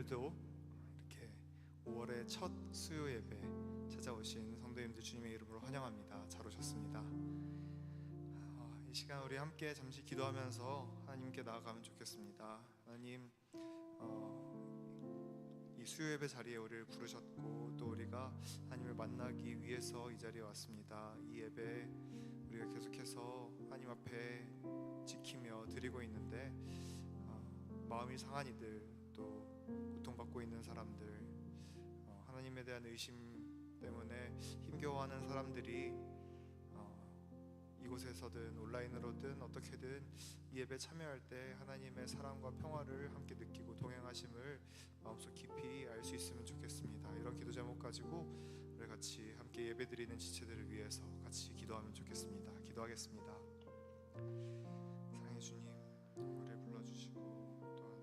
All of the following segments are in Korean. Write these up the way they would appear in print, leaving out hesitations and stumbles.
오늘도 이렇게 5월의 첫 수요 예배 찾아오신 성도님들 주님의 이름으로 환영합니다. 잘 오셨습니다. 이 시간 우리 함께 잠시 기도하면서 하나님께 나아가면 좋겠습니다. 하나님, 이 수요 예배 자리에 우리를 부르셨고 또 우리가 하나님을 만나기 위해서 이 자리에 왔습니다. 이 예배 우리가 계속해서 하나님 앞에 지키며 드리고 있는데 마음이 상한 이들, 또 고통받고 있는 사람들, 하나님에 대한 의심 때문에 힘겨워하는 사람들이 이곳에서든 온라인으로든 어떻게든 이 예배 참여할 때 하나님의 사랑과 평화를 함께 느끼고 동행하심을 마음속 깊이 알 수 있으면 좋겠습니다. 이런 기도 제목 가지고 우리 같이 함께 예배드리는 지체들을 위해서 같이 기도하면 좋겠습니다. 기도하겠습니다. 사랑의 주님, 우리를 불러주시고 또한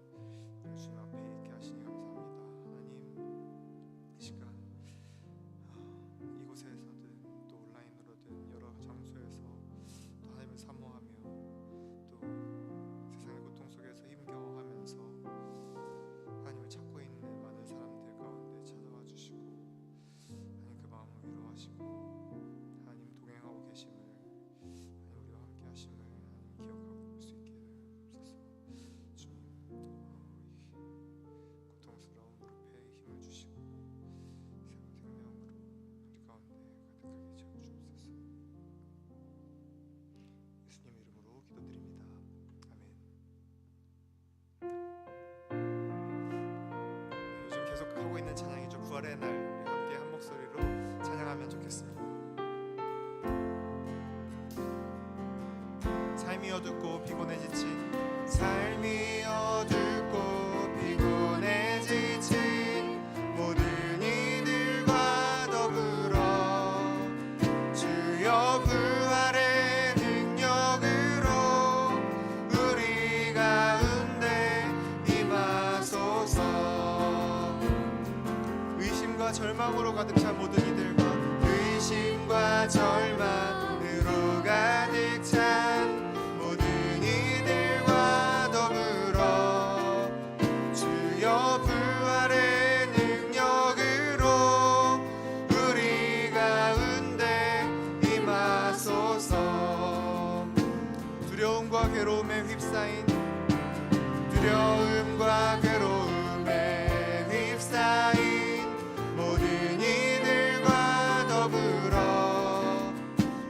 우리 주님 앞에 있게 하시니 감사합니다. 하나님, 이 시간 이곳에서든 또 온라인으로든 여러 장소에서 또 하나님을 사모하며 또 세상의 고통 속에서 힘겨워하면서 하나님을 찾고 있는 많은 사람들 가운데 찾아와 주시고 하나님 그 마음을 위로하시고 하나님 동행하고 계심을, 하나님 우리와 함께 하심을 하나님 기억하고 볼 수 있게 하옵소서. 주님, 고통스러운 무릎에 힘을 주시고 새로운 생명으로 우리 가운데 가득하게 채워주옵소서. 예수님 이름으로 기도드립니다. 아멘. 요즘 계속 하고 있는 찬양이죠. 부활의 날, 우리 함께 한 목소리로 찬양하면 좋겠습니다. 삶이 어둡고 피곤해 지친, 삶이 어둡고 피곤해 지친 모든 이들과 더불어 주여 부활의 능력으로 우리 가운데 임하소서. 의심과 절망으로 가득 찬 모든 이들과, 의심과 절망으로 가득 찬 모든 이들과 더불어 주여 부활의 능력으로 우리 가운데 임하소서. 두려움과 괴로움에 휩싸인, 두려움과 괴로움에 휩싸인 모든 이들과 더불어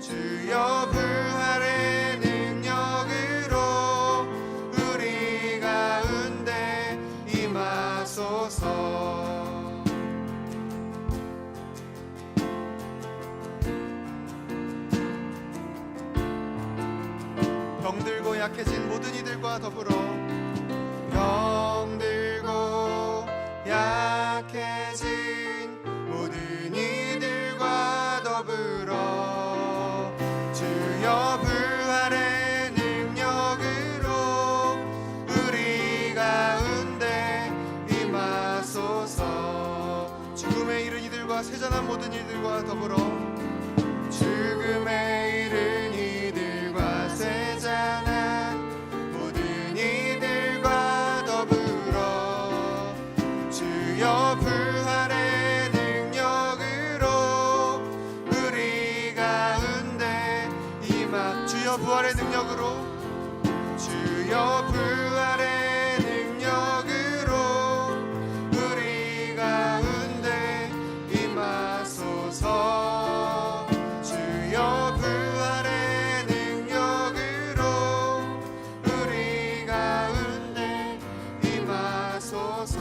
주여 부활의 능력으로 우리 가운데 임하소서. 병들고 약해진 모든 이들과 더불어, 병들고 약해진 모든 이들과 더불어 주여 부활의 능력으로 우리 가운데 임하소서. 죽음에 이른 이들과 세잔한 모든 이들과 더불어, 죽음에 이른 이들과 세잔한 모든 이들과 더불어 주여 부활의 능력으로 우리 가운데 주여 부활의 능력으로, 주여 부활의 능력으로 우리 가운데 임하소서. 주여 부활의 능력으로 우리 가운데 임하소서.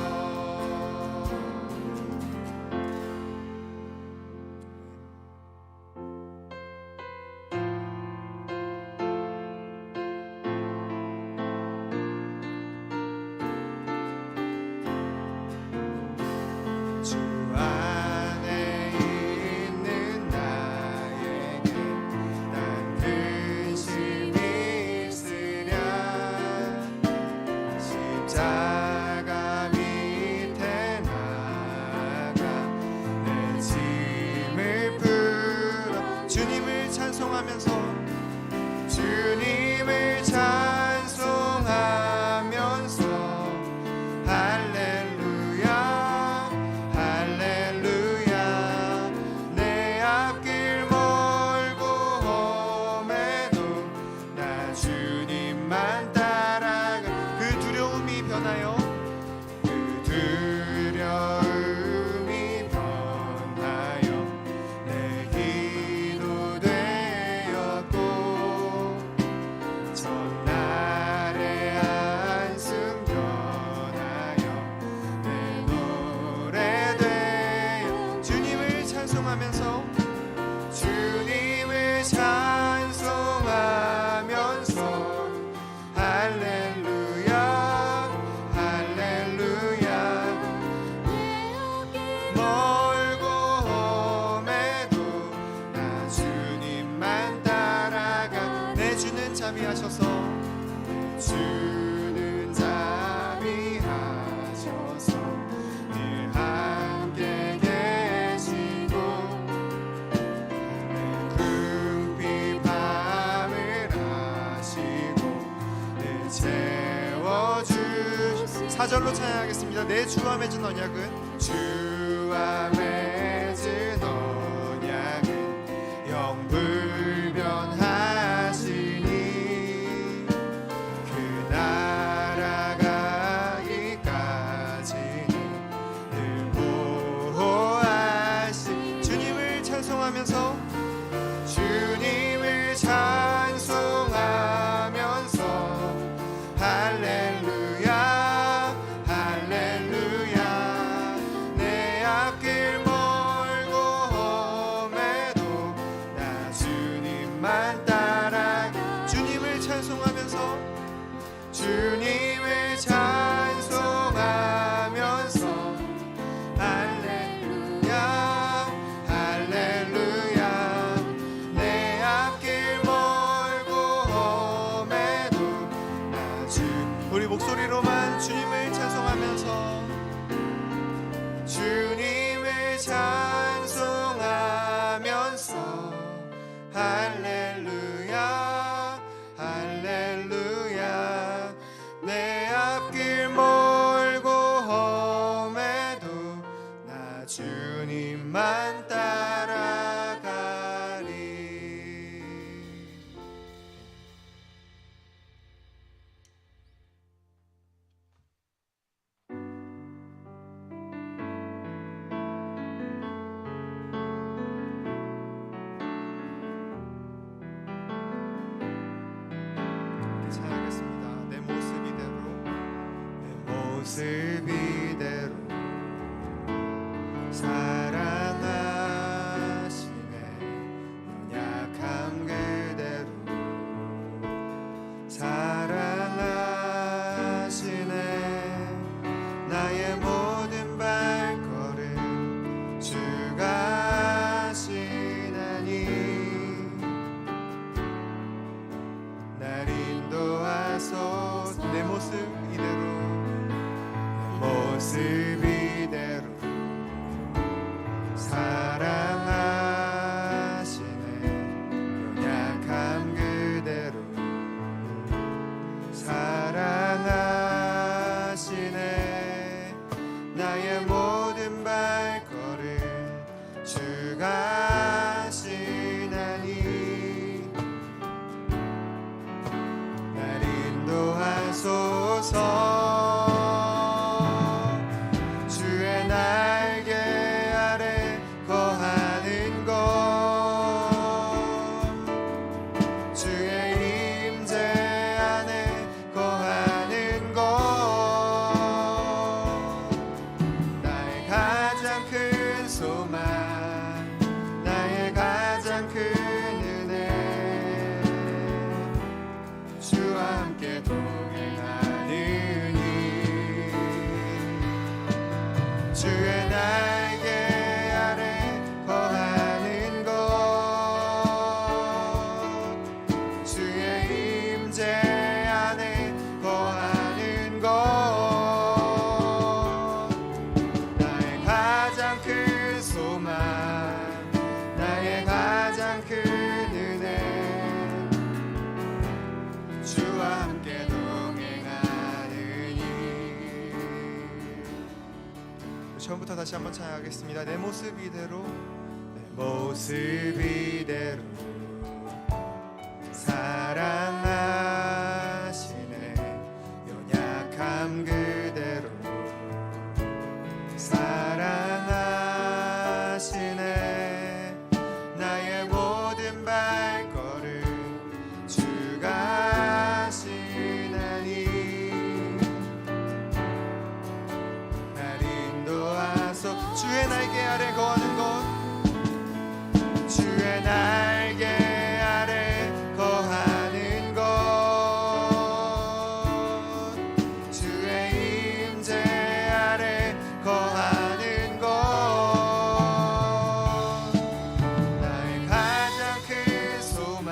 주 안에 있는 나에게 난 근심이 있으랴. 십자가 밑에 나가 내 짐을 풀어 주님을 찬송하면서, 주님을 찬송하면서 할렐루야 자비하셔서 주는 자비하셔서 늘 함께 계시고 금빛 밤을 하시고 늘 채워주시. 4절로 찬양하겠습니다. 내 주와 맺은 언약은 주와 맺은 언약은 영불변하시니 그 날아가기까지는 늘 보호하시. 주님을 찬송하면서 주님을 찬송하면서 할렐루야 할렐루야. 내 앞길 멀고 험해도 나 주님만 따라. 주님을 찬송하면서 주님을 찬송하면서 할렐루야 할렐루야. 내 앞길 멀고 험해도 나 우리 목소리로만 주님을 찬송하면서 주님을 찬송하면서 할렐루야 할렐루야. 내 앞길 멀고 험해도 나 주님만 따라가리. 찬양하겠습니다. 내 모습 이대로 모습 이대로 사랑하시네. 연약함 그대로 사랑하시네. 나의 모든 발걸음 주가 하시나니 날 인도하소서. 내 모습 이대로 모습 이대로 사랑하시네. 연약함 그대로 사랑하시네. 나의 모든 발걸음 주가 하시나니 날 인도하소서. 주의 날개 아래 거하는 것 주의 임재 안에 거하는 것 나의 가장 큰 소망 나의 가장 큰 은혜 주와 함께 동행하느니 주의 날개 아래 거하는 것 주의 임재 안에 거하는 것 나의 가장 큰 소망 나의 가장 큰 은혜 주와 함께 동행하느니. 처음부터 다시 한번 찬양하겠습니다. 내 모습 이대로 내 모습 이대로 사랑하시네. 연약함 그대로 사랑하시네. 나의 모든 발걸음 주가 하시나니 날 인도하소. 주의 날개 아래 거하는 것 주의 날개 아래 거하는 것 주의 임재 아래 거하는 것 나의 가장 큰 소망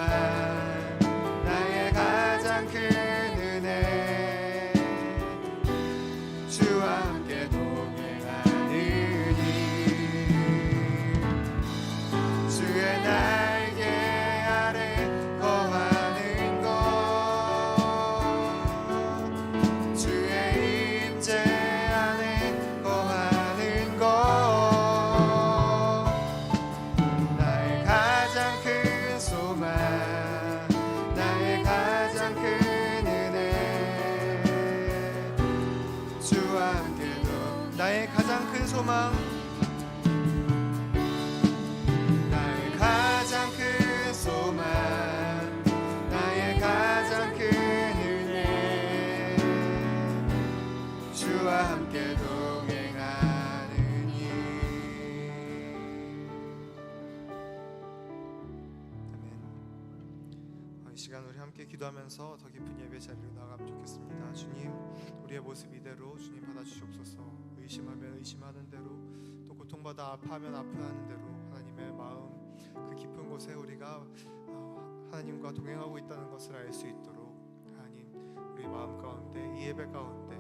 이 시간 우리 함께 기도하면서 더 깊은 예배 자리로 나가면 좋겠습니다. 주님, 우리의 모습 이대로 주님 받아주시옵소서. 의심하면 의심하는 대로, 또 고통받아 아파하면 아파하는 대로 하나님의 마음 그 깊은 곳에 우리가 하나님과 동행하고 있다는 것을 알 수 있도록 하나님, 우리 마음 가운데 이 예배 가운데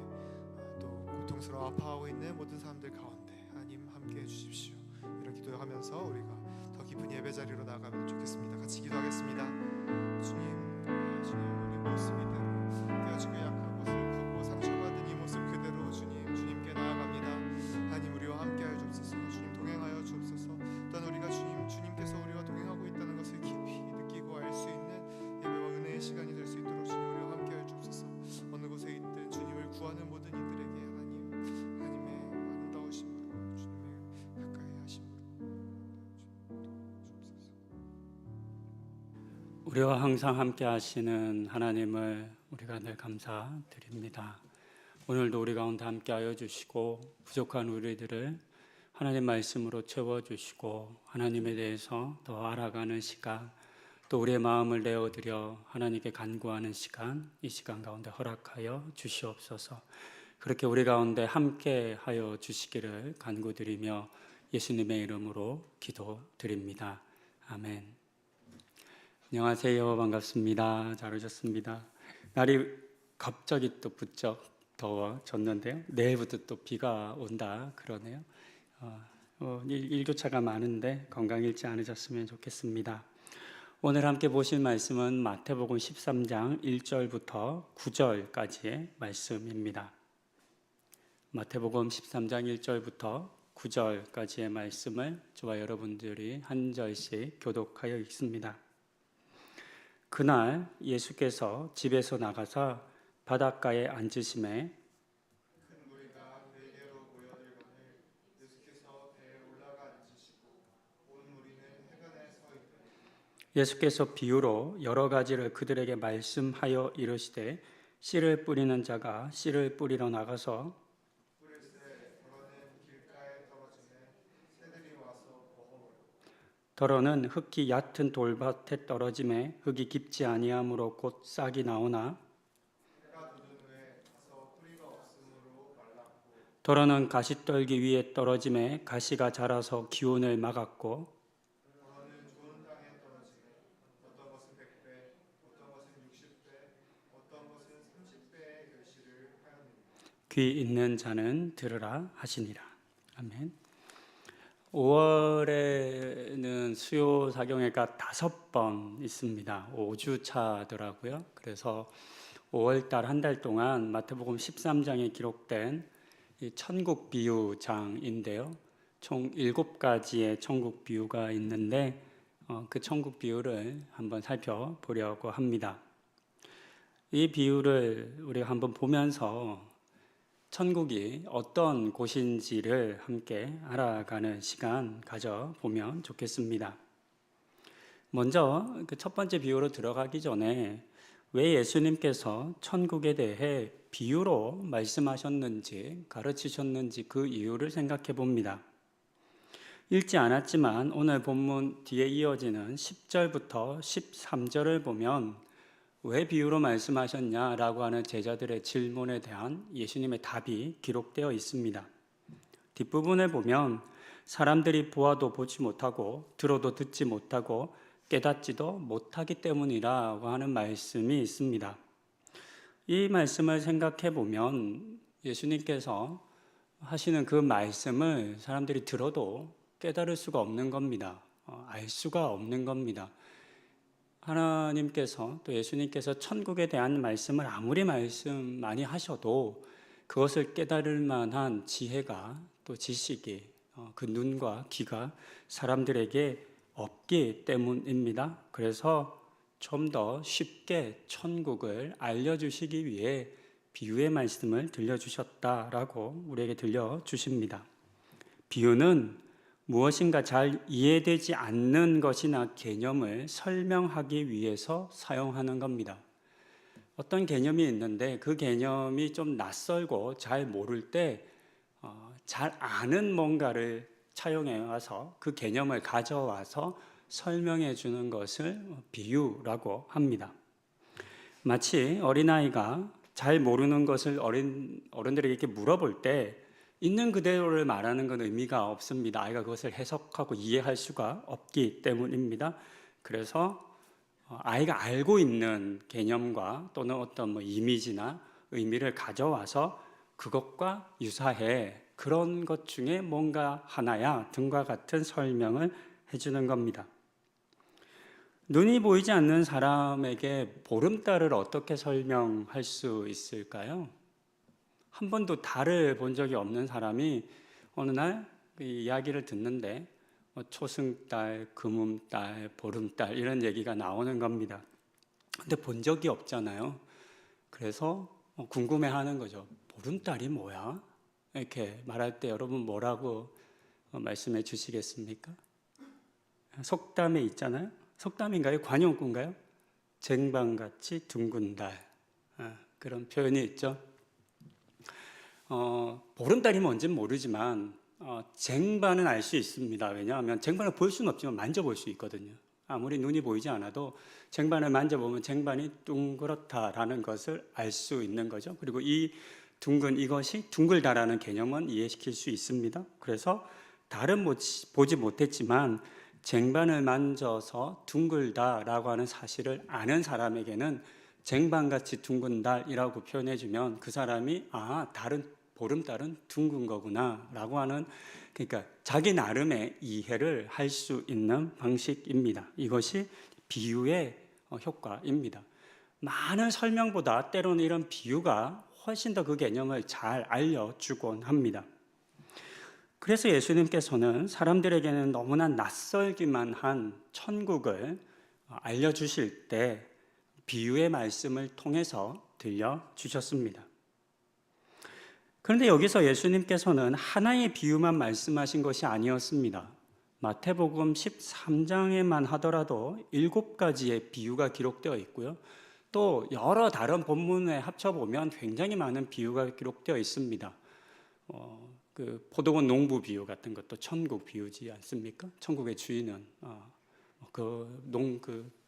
또 고통스러워 아파하고 있는 모든 사람들 가운데 하나님 함께 해주십시오. 이런 기도하면서 우리가 더 깊은 예배 자리로 나가면 좋겠습니다. 같이 기도하겠습니다. 주님, 우리 모습 이대로 깨어지고 약하고 슬프고 상처받은 이 모습 그대로 주님께 나아갑니다. 하나님, 우리와 함께하여 주옵소서. 주님 동행하여 주옵소서. 또한 우리가 주님께서 우리와 동행하고 있다는 것을 깊이 느끼고 알 수 있는 예배와 은혜의 시간이 될 수 있도록 주님 우리와 함께하여 주옵소서. 어느 곳에 있든 주님을 구하는 모든 이들에게 하나님의 아름다우심으로 주님의 가까이 하심으로 주옵소서. 우리와 항상 함께 하시는 하나님을 우리가 늘 감사드립니다. 오늘도 우리 가운데 함께하여 주시고 부족한 우리들을 하나님 말씀으로 채워주시고 하나님에 대해서 더 알아가는 시간, 또 우리의 마음을 내어드려 하나님께 간구하는 시간, 이 시간 가운데 허락하여 주시옵소서. 그렇게 우리 가운데 함께하여 주시기를 간구드리며 예수님의 이름으로 기도드립니다. 아멘. 안녕하세요. 반갑습니다. 잘 오셨습니다. 날이 갑자기 또 부쩍 더워졌는데요. 내일부터 또 비가 온다 그러네요. 일교차가 많은데 건강 잃지 않으셨으면 좋겠습니다. 오늘 함께 보실 말씀은 마태복음 13장 1절부터 9절까지의 말씀입니다. 마태복음 13장 1절부터 9절까지의 말씀을 저와 여러분들이 한 절씩 교독하여 읽습니다. 그날 예수께서 집에서 나가사 바닷가에 앉으심에 큰 무리가 그에게로 모여들거늘 예수께서 배에 올라가 앉으시고 온 무리는 해변에 서 있더니 예수께서 비유로 여러 가지를 그들에게 말씀하여 이르시되 씨를 뿌리는 자가 씨를 뿌리러 나가서 뿌릴새 더러는 길가에 떨어지매 새들이 와서 먹어버려 더러는 흙이 얕은 돌밭에 떨어짐에 흙이 깊지 아니하므로 곧 싹이 나오나 해가 돋은 후에 가서 뿌리가 없으므로 말랐고 더러는 가시떨기 위에 떨어짐에 가시가 자라서 기운을 막았고 더러는 좋은 땅에 떨어지매 어떤 것은 100배 어떤 것은 60배 어떤 것은 30배의 결실을 하였느니라. 귀 있는 자는 들으라 하시니라. 아멘. 5월에는 수요 사경회가 5번 있습니다. 5주 차더라고요. 그래서 5월달 한 달 동안 마태복음 13장에 기록된 이 천국 비유장인데요. 총 7가지의 천국 비유가 있는데 그 천국 비유를 한번 살펴보려고 합니다. 이 비유를 우리가 한번 보면서 천국이 어떤 곳인지를 함께 알아가는 시간 가져보면 좋겠습니다. 먼저 그 첫 번째 비유로 들어가기 전에 왜 예수님께서 천국에 대해 비유로 말씀하셨는지 가르치셨는지 그 이유를 생각해 봅니다. 읽지 않았지만 오늘 본문 뒤에 이어지는 10절부터 13절을 보면 왜 비유로 말씀하셨냐라고 하는 제자들의 질문에 대한 예수님의 답이 기록되어 있습니다. 뒷부분에 보면 사람들이 보아도 보지 못하고 들어도 듣지 못하고 깨닫지도 못하기 때문이라고 하는 말씀이 있습니다. 이 말씀을 생각해 보면 예수님께서 하시는 그 말씀을 사람들이 들어도 깨달을 수가 없는 겁니다. 알 수가 없는 겁니다. 하나님께서 또 예수님께서 천국에 대한 말씀을 아무리 말씀 많이 하셔도 그것을 깨달을 만한 지혜가 또 지식이 그 눈과 귀가 사람들에게 없기 때문입니다. 그래서 좀 더 쉽게 천국을 알려주시기 위해 비유의 말씀을 들려주셨다라고 우리에게 들려주십니다. 비유는 무엇인가 잘 이해되지 않는 것이나 개념을 설명하기 위해서 사용하는 겁니다. 어떤 개념이 있는데 그 개념이 좀 낯설고 잘 모를 때 잘 아는 뭔가를 차용해 와서 그 개념을 가져와서 설명해 주는 것을 비유라고 합니다. 마치 어린아이가 잘 모르는 것을 어른들에게 이렇게 물어볼 때 있는 그대로를 말하는 건 의미가 없습니다. 아이가 그것을 해석하고 이해할 수가 없기 때문입니다. 그래서 아이가 알고 있는 개념과 또는 어떤 이미지나 의미를 가져와서 그것과 유사해, 그런 것 중에 뭔가 하나야 등과 같은 설명을 해주는 겁니다. 눈이 보이지 않는 사람에게 보름달을 어떻게 설명할 수 있을까요? 한 번도 달을 본 적이 없는 사람이 어느 날 이 이야기를 듣는데 초승달, 금음달, 보름달 이런 얘기가 나오는 겁니다. 근데 본 적이 없잖아요. 그래서 궁금해하는 거죠. 보름달이 뭐야? 이렇게 말할 때 여러분 뭐라고 말씀해 주시겠습니까? 속담에 있잖아요. 속담인가요? 관용구인가요? 쟁반같이 둥근 달, 그런 표현이 있죠. 보름달이 뭔지는 모르지만 쟁반은 알 수 있습니다. 왜냐하면 쟁반을 볼 수는 없지만 만져볼 수 있거든요. 아무리 눈이 보이지 않아도 쟁반을 만져보면 쟁반이 둥그렇다라는 것을 알 수 있는 거죠. 그리고 이 둥근 이것이 둥글다라는 개념은 이해시킬 수 있습니다. 그래서 달은 보지 못했지만 쟁반을 만져서 둥글다라고 하는 사실을 아는 사람에게는 쟁반같이 둥근 달이라고 표현해주면 그 사람이 보름달은 둥근 거구나 라고 하는, 그러니까 자기 나름의 이해를 할 수 있는 방식입니다. 이것이 비유의 효과입니다. 많은 설명보다 때로는 이런 비유가 훨씬 더 그 개념을 잘 알려주곤 합니다. 그래서 예수님께서는 사람들에게는 너무나 낯설기만 한 천국을 알려주실 때 비유의 말씀을 통해서 들려주셨습니다. 그런데 여기서 예수님께서는 하나의 비유만 말씀하신 것이 아니었습니다. 마태복음 13장에만 하더라도 7가지의 비유가 기록되어 있고요. 또 여러 다른 본문에 합쳐보면 굉장히 많은 비유가 기록되어 있습니다. 그 포도원 농부 비유 같은 것도 천국 비유지 않습니까? 천국의 주인은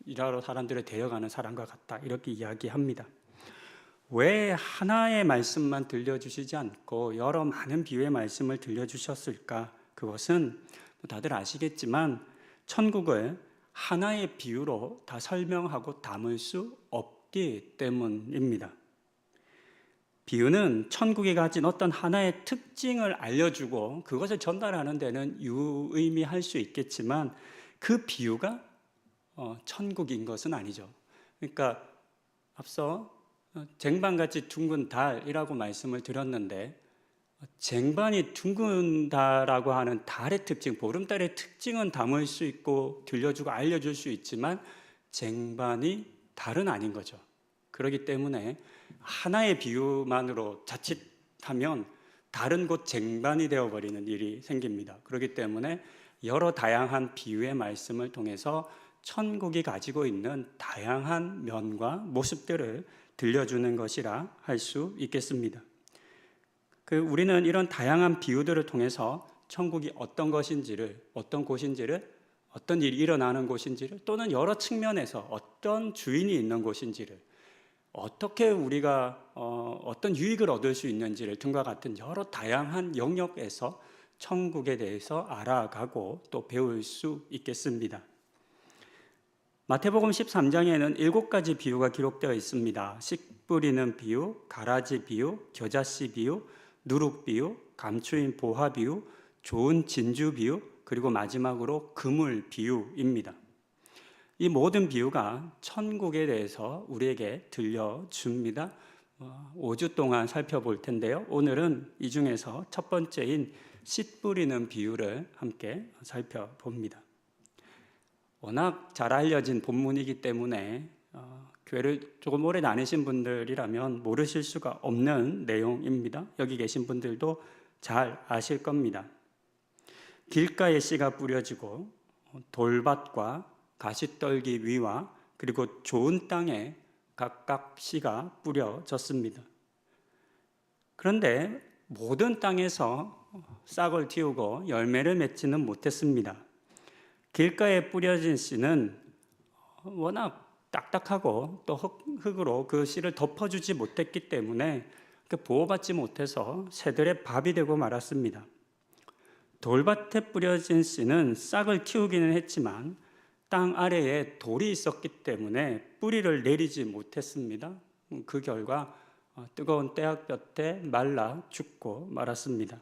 일하러 사람들을 데려가는 사람과 같다, 이렇게 이야기합니다. 왜 하나의 말씀만 들려주시지 않고 여러 많은 비유의 말씀을 들려주셨을까? 그것은 다들 아시겠지만 천국을 하나의 비유로 다 설명하고 담을 수 없기 때문입니다. 비유는 천국이 가진 어떤 하나의 특징을 알려주고 그것을 전달하는 데는 유의미할 수 있겠지만 그 비유가 천국인 것은 아니죠. 그러니까 앞서 쟁반같이 둥근 달이라고 말씀을 드렸는데 쟁반이 둥근다라고 하는 달의 특징, 보름달의 특징은 담을 수 있고 들려주고 알려줄 수 있지만 쟁반이 달은 아닌 거죠. 그렇기 때문에 하나의 비유만으로 자칫하면 다른 곳 쟁반이 되어버리는 일이 생깁니다. 그렇기 때문에 여러 다양한 비유의 말씀을 통해서 천국이 가지고 있는 다양한 면과 모습들을 들려주는 것이라 할 수 있겠습니다. 우리는 이런 다양한 비유들을 통해서 천국이 어떤 것인지를, 어떤 곳인지를, 어떤 일이 일어나는 곳인지를, 또는 여러 측면에서 어떤 주인이 있는 곳인지를, 어떻게 우리가 어떤 유익을 얻을 수 있는지를 등과 같은 여러 다양한 영역에서 천국에 대해서 알아가고 또 배울 수 있겠습니다. 마태복음 13장에는 7가지 비유가 기록되어 있습니다. 씨 뿌리는 비유, 가라지 비유, 겨자씨 비유, 누룩 비유, 감추인 보화 비유, 좋은 진주 비유, 그리고 마지막으로 그물 비유입니다. 이 모든 비유가 천국에 대해서 우리에게 들려줍니다. 5주 동안 살펴볼 텐데요. 오늘은 이 중에서 첫 번째인 씨 뿌리는 비유를 함께 살펴봅니다. 워낙 잘 알려진 본문이기 때문에 교회를 조금 오래 다니신 분들이라면 모르실 수가 없는 내용입니다. 여기 계신 분들도 잘 아실 겁니다. 길가에 씨가 뿌려지고 돌밭과 가시떨기 위와 그리고 좋은 땅에 각각 씨가 뿌려졌습니다. 그런데 모든 땅에서 싹을 틔우고 열매를 맺지는 못했습니다. 길가에 뿌려진 씨는 워낙 딱딱하고 또 흙으로 그 씨를 덮어주지 못했기 때문에 보호받지 못해서 새들의 밥이 되고 말았습니다. 돌밭에 뿌려진 씨는 싹을 틔우기는 했지만 땅 아래에 돌이 있었기 때문에 뿌리를 내리지 못했습니다. 그 결과 뜨거운 태양볕에 말라 죽고 말았습니다.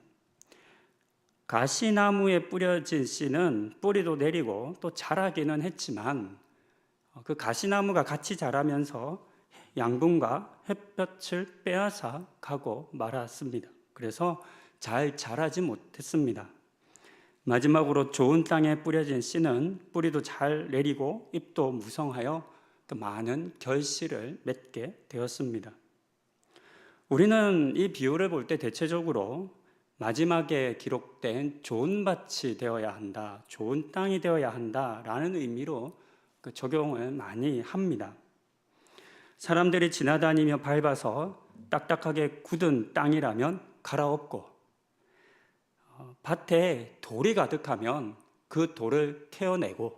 가시나무에 뿌려진 씨는 뿌리도 내리고 또 자라기는 했지만 그 가시나무가 같이 자라면서 양분과 햇볕을 빼앗아 가고 말았습니다. 그래서 잘 자라지 못했습니다. 마지막으로 좋은 땅에 뿌려진 씨는 뿌리도 잘 내리고 잎도 무성하여 또 많은 결실을 맺게 되었습니다. 우리는 이 비유를 볼 때 대체적으로 마지막에 기록된 좋은 밭이 되어야 한다, 좋은 땅이 되어야 한다라는 의미로 그 적용을 많이 합니다. 사람들이 지나다니며 밟아서 딱딱하게 굳은 땅이라면 갈아엎고 밭에 돌이 가득하면 그 돌을 캐어내고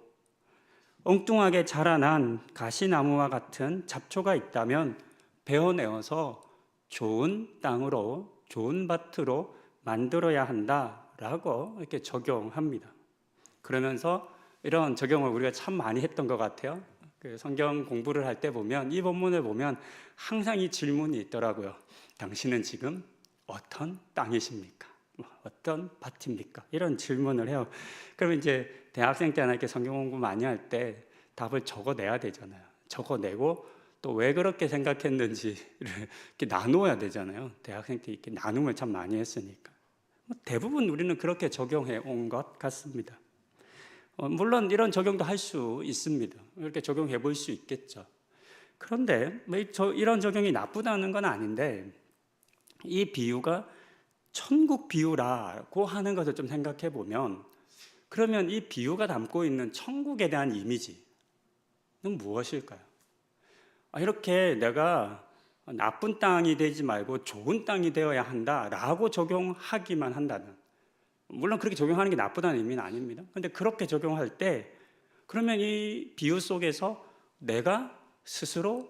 엉뚱하게 자라난 가시나무와 같은 잡초가 있다면 베어내어서 좋은 땅으로 좋은 밭으로 만들어야 한다라고 이렇게 적용합니다. 그러면서 이런 적용을 우리가 참 많이 했던 것 같아요. 그 성경 공부를 할 때 보면 이 본문을 보면 항상 이 질문이 있더라고요. 당신은 지금 어떤 땅이십니까? 어떤 밭입니까? 이런 질문을 해요. 그러면 이제 대학생 때나 이렇게 성경 공부 많이 할 때 답을 적어내야 되잖아요. 적어내고 또 왜 그렇게 생각했는지를 이렇게 나누어야 되잖아요. 대학생 때 이렇게 나눔을 참 많이 했으니까. 대부분 우리는 그렇게 적용해 온 것 같습니다. 물론 이런 적용도 할 수 있습니다. 이렇게 적용해 볼 수 있겠죠. 그런데 이런 적용이 나쁘다는 건 아닌데 이 비유가 천국 비유라고 하는 것을 좀 생각해 보면 그러면 이 비유가 담고 있는 천국에 대한 이미지는 무엇일까요? 이렇게 내가 나쁜 땅이 되지 말고 좋은 땅이 되어야 한다라고 적용하기만 한다는, 물론 그렇게 적용하는 게 나쁘다는 의미는 아닙니다. 그런데 그렇게 적용할 때 그러면 이 비유 속에서 내가 스스로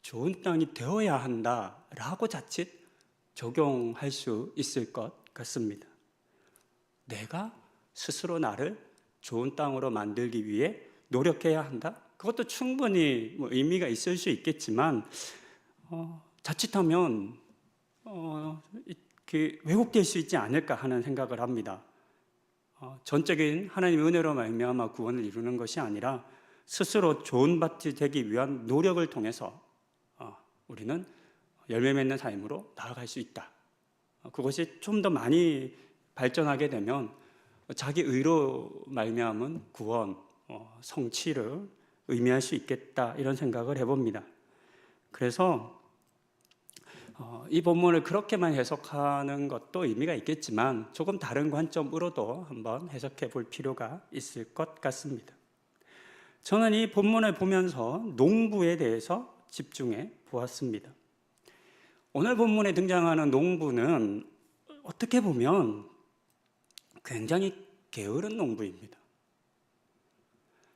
좋은 땅이 되어야 한다라고 자칫 적용할 수 있을 것 같습니다. 내가 스스로 나를 좋은 땅으로 만들기 위해 노력해야 한다? 그것도 충분히 의미가 있을 수 있겠지만 자칫하면 왜곡될 수 있지 않을까 하는 생각을 합니다. 전적인 하나님의 은혜로 말미암아 구원을 이루는 것이 아니라 스스로 좋은 밭이 되기 위한 노력을 통해서 우리는 열매 맺는 삶으로 나아갈 수 있다. 그것이 좀 더 많이 발전하게 되면 자기 의로 말미암은 구원, 성취를 의미할 수 있겠다 이런 생각을 해봅니다. 그래서 이 본문을 그렇게만 해석하는 것도 의미가 있겠지만 조금 다른 관점으로도 한번 해석해 볼 필요가 있을 것 같습니다. 저는 이 본문을 보면서 농부에 대해서 집중해 보았습니다. 오늘 본문에 등장하는 농부는 어떻게 보면 굉장히 게으른 농부입니다.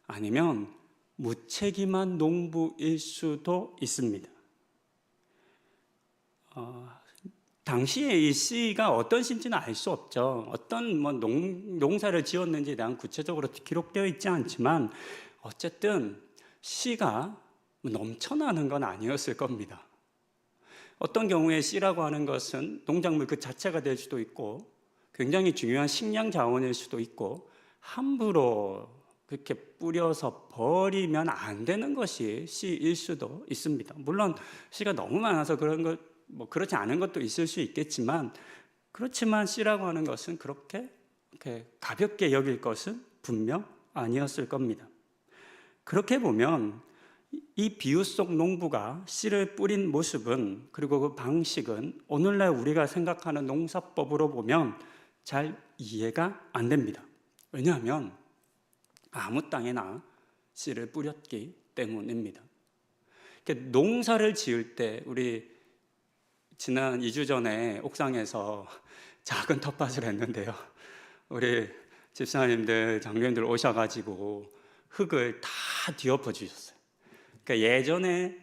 아니면 무책임한 농부일 수도 있습니다. 당시에 이 씨가 어떤 씨인지는 알 수 없죠. 어떤 농사를 지었는지에 대한 구체적으로 기록되어 있지 않지만 어쨌든 씨가 넘쳐나는 건 아니었을 겁니다. 어떤 경우에 씨라고 하는 것은 농작물 그 자체가 될 수도 있고 굉장히 중요한 식량 자원일 수도 있고 함부로 그렇게 뿌려서 버리면 안 되는 것이 씨일 수도 있습니다. 물론 씨가 너무 많아서 그런 것, 그렇지 않은 것도 있을 수 있겠지만 그렇지만 씨라고 하는 것은 그렇게 가볍게 여길 것은 분명 아니었을 겁니다. 그렇게 보면 이 비유 속 농부가 씨를 뿌린 모습은 그리고 그 방식은 오늘날 우리가 생각하는 농사법으로 보면 잘 이해가 안 됩니다. 왜냐하면 아무 땅에나 씨를 뿌렸기 때문입니다. 농사를 지을 때 우리 지난 2주 전에 옥상에서 작은 텃밭을 했는데요. 우리 집사님들, 장로님들 오셔가지고 흙을 다 뒤엎어 주셨어요. 그러니까 예전에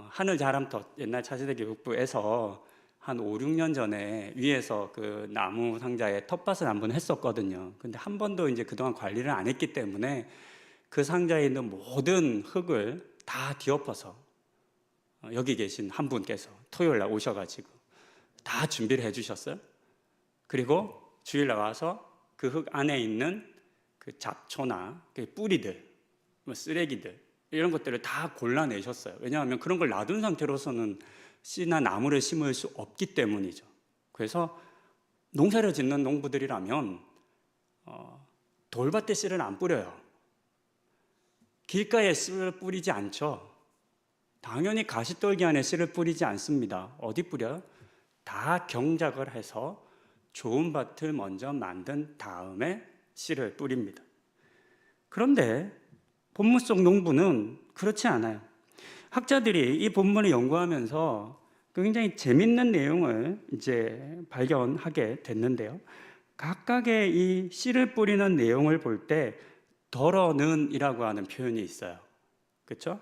하늘자람터 옛날 차세대 교육부에서 한 5, 6년 전에 위에서 그 나무 상자에 텃밭을 한번 했었거든요. 근데 한 번도 이제 그동안 관리를 안 했기 때문에 그 상자에 있는 모든 흙을 다 뒤엎어서 여기 계신 한 분께서 토요일 날 오셔가지고 다 준비를 해주셨어요. 그리고 주일 나와서 그 흙 안에 있는 그 잡초나 그 뿌리들, 뭐 쓰레기들 이런 것들을 다 골라내셨어요. 왜냐하면 그런 걸 놔둔 상태로서는 씨나 나무를 심을 수 없기 때문이죠. 그래서 농사를 짓는 농부들이라면 돌밭에 씨를 안 뿌려요. 길가에 씨를 뿌리지 않죠. 당연히 가시떨기 안에 씨를 뿌리지 않습니다. 어디 뿌려요? 다 경작을 해서 좋은 밭을 먼저 만든 다음에 씨를 뿌립니다. 그런데 본문 속 농부는 그렇지 않아요. 학자들이 이 본문을 연구하면서 굉장히 재밌는 내용을 이제 발견하게 됐는데요. 각각의 이 씨를 뿌리는 내용을 볼 때 덜어는 이라고 하는 표현이 있어요. 그렇죠?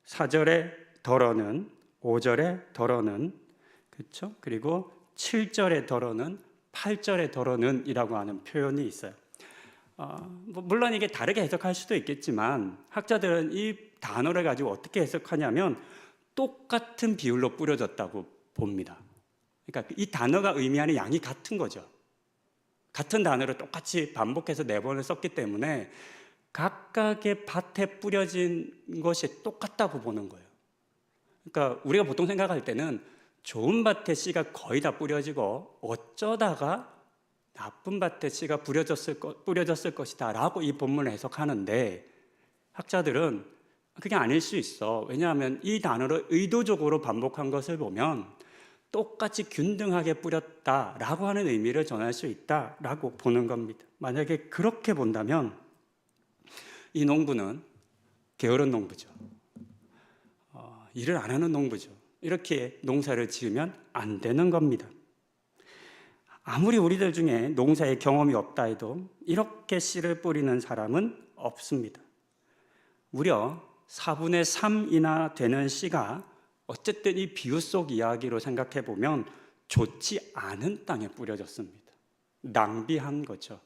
4절에 덜어는, 5절에 덜어는, 그렇죠? 그리고 7절에 덜어는, 8절에 덜어는 이라고 하는 표현이 있어요. 물론 이게 다르게 해석할 수도 있겠지만 학자들은 이 단어를 가지고 어떻게 해석하냐면 똑같은 비율로 뿌려졌다고 봅니다. 그러니까 이 단어가 의미하는 양이 같은 거죠. 같은 단어를 똑같이 반복해서 4번을 썼기 때문에 각각의 밭에 뿌려진 것이 똑같다고 보는 거예요. 그러니까 우리가 보통 생각할 때는 좋은 밭에 씨가 거의 다 뿌려지고 어쩌다가 나쁜 밭에 씨가 뿌려졌을 것이다 라고 이 본문을 해석하는데 학자들은 그게 아닐 수 있어. 왜냐하면 이 단어를 의도적으로 반복한 것을 보면 똑같이 균등하게 뿌렸다라고 하는 의미를 전할 수 있다라고 보는 겁니다. 만약에 그렇게 본다면 이 농부는 게으른 농부죠. 일을 안 하는 농부죠. 이렇게 농사를 지으면 안 되는 겁니다. 아무리 우리들 중에 농사의 경험이 없다 해도 이렇게 씨를 뿌리는 사람은 없습니다. 무려 4분의 3이나 되는 씨가 어쨌든 이 비유 속 이야기로 생각해 보면 좋지 않은 땅에 뿌려졌습니다. 낭비한 거죠.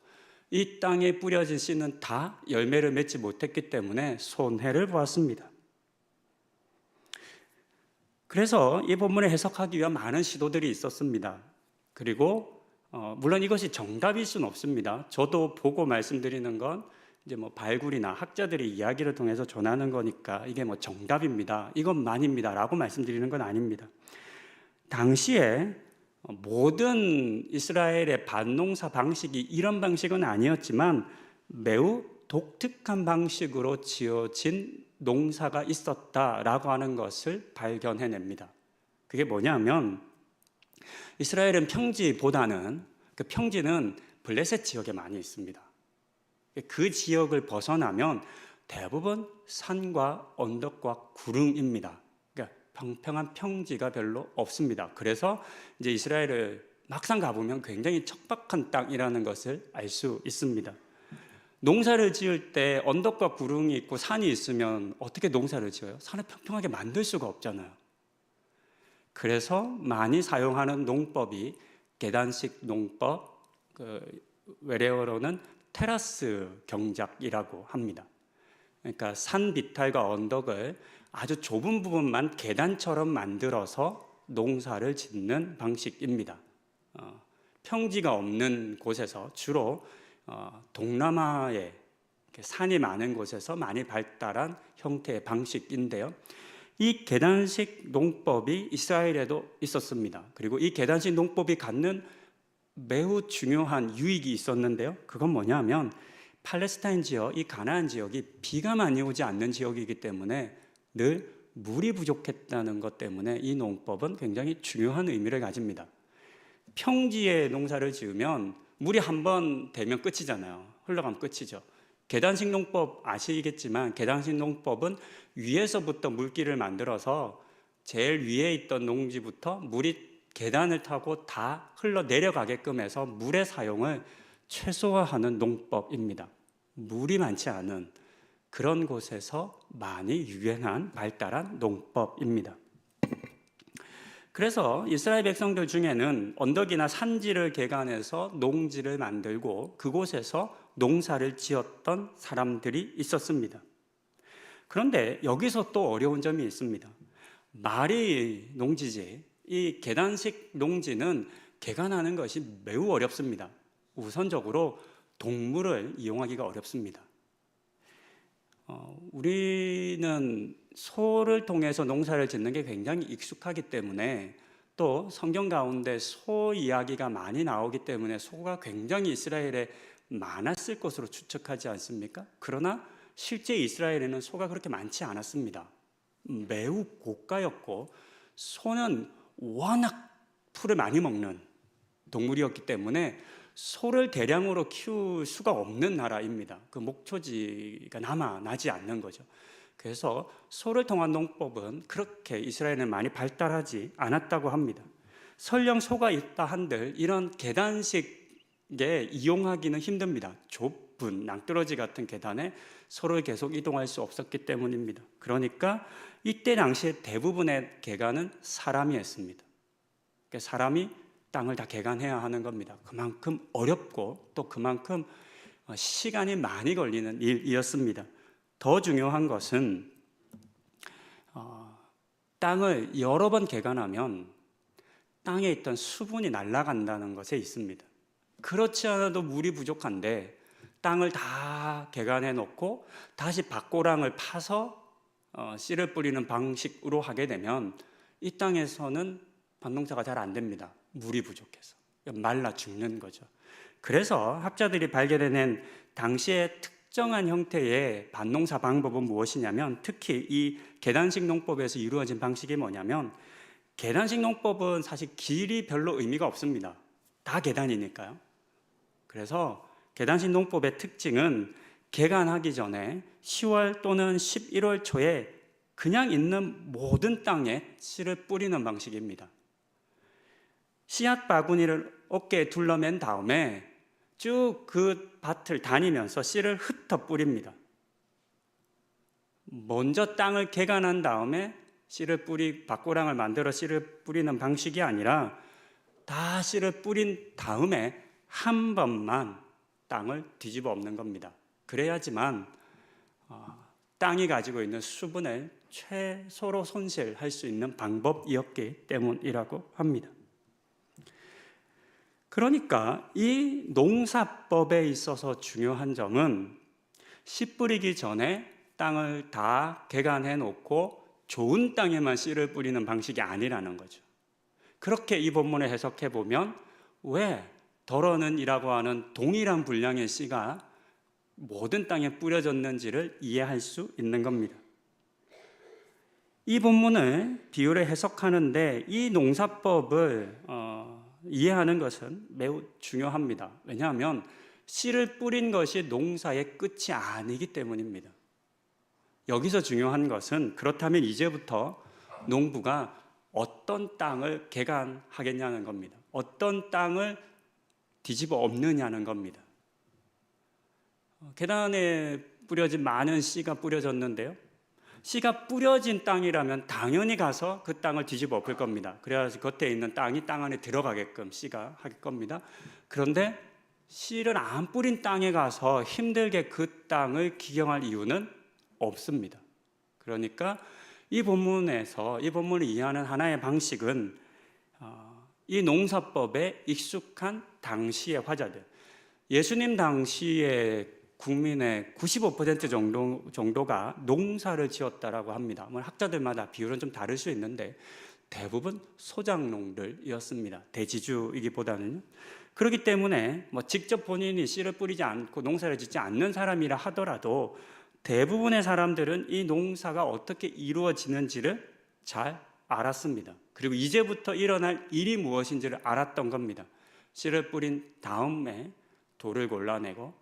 이 땅에 뿌려진 씨는 다 열매를 맺지 못했기 때문에 손해를 보았습니다. 그래서 이 본문을 해석하기 위한 많은 시도들이 있었습니다. 그리고 물론 이것이 정답일 수는 없습니다. 저도 보고 말씀드리는 건 이제 뭐 발굴이나 학자들의 이야기를 통해서 전하는 거니까 이게 뭐 정답입니다, 이것만입니다라고 말씀드리는 건 아닙니다. 당시에 모든 이스라엘의 반농사 방식이 이런 방식은 아니었지만 매우 독특한 방식으로 지어진 농사가 있었다라고 하는 것을 발견해냅니다. 그게 뭐냐면 이스라엘은 평지보다는 그 평지는 블레셋 지역에 많이 있습니다. 그 지역을 벗어나면 대부분 산과 언덕과 구릉입니다. 그러니까 평평한 평지가 별로 없습니다. 그래서 이제 이스라엘을 막상 가보면 굉장히 척박한 땅이라는 것을 알 수 있습니다. 농사를 지을 때 언덕과 구릉이 있고 산이 있으면 어떻게 농사를 지어요? 산을 평평하게 만들 수가 없잖아요. 그래서 많이 사용하는 농법이 계단식 농법, 외래어로는 테라스 경작이라고 합니다. 그러니까 산 비탈과 언덕을 아주 좁은 부분만 계단처럼 만들어서 농사를 짓는 방식입니다. 평지가 없는 곳에서 주로 동남아에 산이 많은 곳에서 많이 발달한 형태의 방식인데요. 이 계단식 농법이 이스라엘에도 있었습니다. 그리고 이 계단식 농법이 갖는 매우 중요한 유익이 있었는데요. 그건 뭐냐면 팔레스타인 지역, 이 가나안 지역이 비가 많이 오지 않는 지역이기 때문에 늘 물이 부족했다는 것 때문에 이 농법은 굉장히 중요한 의미를 가집니다. 평지에 농사를 지으면 물이 한번 되면 끝이잖아요. 흘러가면 끝이죠. 계단식 농법 아시겠지만 계단식 농법은 위에서부터 물길을 만들어서 제일 위에 있던 농지부터 물이 계단을 타고 다 흘러내려가게끔 해서 물의 사용을 최소화하는 농법입니다. 물이 많지 않은 그런 곳에서 많이 유행한 발달한 농법입니다. 그래서 이스라엘 백성들 중에는 언덕이나 산지를 개간해서 농지를 만들고 그곳에서 농사를 지었던 사람들이 있었습니다. 그런데 여기서 또 어려운 점이 있습니다. 말이 농지지, 이 계단식 농지는 개간하는 것이 매우 어렵습니다. 우선적으로 동물을 이용하기가 어렵습니다. 우리는 소를 통해서 농사를 짓는 게 굉장히 익숙하기 때문에 또 성경 가운데 소 이야기가 많이 나오기 때문에 소가 굉장히 이스라엘에 많았을 것으로 추측하지 않습니까? 그러나 실제 이스라엘에는 소가 그렇게 많지 않았습니다. 매우 고가였고 소는 워낙 풀을 많이 먹는 동물이었기 때문에 소를 대량으로 키울 수가 없는 나라입니다. 그 목초지가 나지 않는 거죠. 그래서 소를 통한 농법은 그렇게 이스라엘은 많이 발달하지 않았다고 합니다. 설령 소가 있다 한들 이런 계단식에 이용하기는 힘듭니다. 좁은 낭떠러지 같은 계단에 소를 계속 이동할 수 없었기 때문입니다. 그러니까 이때 당시에 대부분의 개간은 사람이 했습니다. 그러니까 사람이 땅을 다 개간해야 하는 겁니다. 그만큼 어렵고 또 그만큼 시간이 많이 걸리는 일이었습니다. 더 중요한 것은 땅을 여러 번 개간하면 땅에 있던 수분이 날아간다는 것에 있습니다. 그렇지 않아도 물이 부족한데 땅을 다 개간해 놓고 다시 밭고랑을 파서 씨를 뿌리는 방식으로 하게 되면 이 땅에서는 밭농사가 잘 안 됩니다. 물이 부족해서 말라 죽는 거죠. 그래서 학자들이 발견해낸 당시의 특정한 형태의 밭농사 방법은 무엇이냐면 특히 이 계단식 농법에서 이루어진 방식이 뭐냐면 계단식 농법은 사실 길이 별로 의미가 없습니다. 다 계단이니까요. 그래서 계단식 농법의 특징은 개간하기 전에 10월 또는 11월 초에 그냥 있는 모든 땅에 씨를 뿌리는 방식입니다. 씨앗 바구니를 어깨에 둘러맨 다음에 쭉 그 밭을 다니면서 씨를 흩어 뿌립니다. 먼저 땅을 개간한 다음에 밭고랑을 만들어 씨를 뿌리는 방식이 아니라 다 씨를 뿌린 다음에 한 번만 땅을 뒤집어 엎는 겁니다. 그래야지만 땅이 가지고 있는 수분을 최소로 손실할 수 있는 방법이었기 때문이라고 합니다. 그러니까 이 농사법에 있어서 중요한 점은 씨 뿌리기 전에 땅을 다 개간해 놓고 좋은 땅에만 씨를 뿌리는 방식이 아니라는 거죠. 그렇게 이 본문을 해석해 보면 왜 덜어는이라고 하는 동일한 분량의 씨가 모든 땅에 뿌려졌는지를 이해할 수 있는 겁니다. 이 본문을 비유를 해석하는데 이 농사법을 이해하는 것은 매우 중요합니다. 왜냐하면 씨를 뿌린 것이 농사의 끝이 아니기 때문입니다. 여기서 중요한 것은 그렇다면 이제부터 농부가 어떤 땅을 개간하겠냐는 겁니다. 어떤 땅을 뒤집어 엎느냐는 겁니다. 계단에 뿌려진 많은 씨가 뿌려졌는데요. 씨가 뿌려진 땅이라면 당연히 가서 그 땅을 뒤집어 엎을 겁니다. 그래야지 겉에 있는 땅이 땅 안에 들어가게끔 씨가 할 겁니다. 그런데 씨를 안 뿌린 땅에 가서 힘들게 그 땅을 기경할 이유는 없습니다. 그러니까 이 본문을 이해하는 하나의 방식은 이 농사법에 익숙한 당시의 화자들, 예수님 당시에 국민의 95% 정도가 농사를 지었다라고 합니다. 학자들마다 비율은 좀 다를 수 있는데 대부분 소작농들이었습니다. 대지주이기보다는. 그렇기 때문에 직접 본인이 씨를 뿌리지 않고 농사를 짓지 않는 사람이라 하더라도 대부분의 사람들은 이 농사가 어떻게 이루어지는지를 잘 알았습니다. 그리고 이제부터 일어날 일이 무엇인지를 알았던 겁니다. 씨를 뿌린 다음에 돌을 골라내고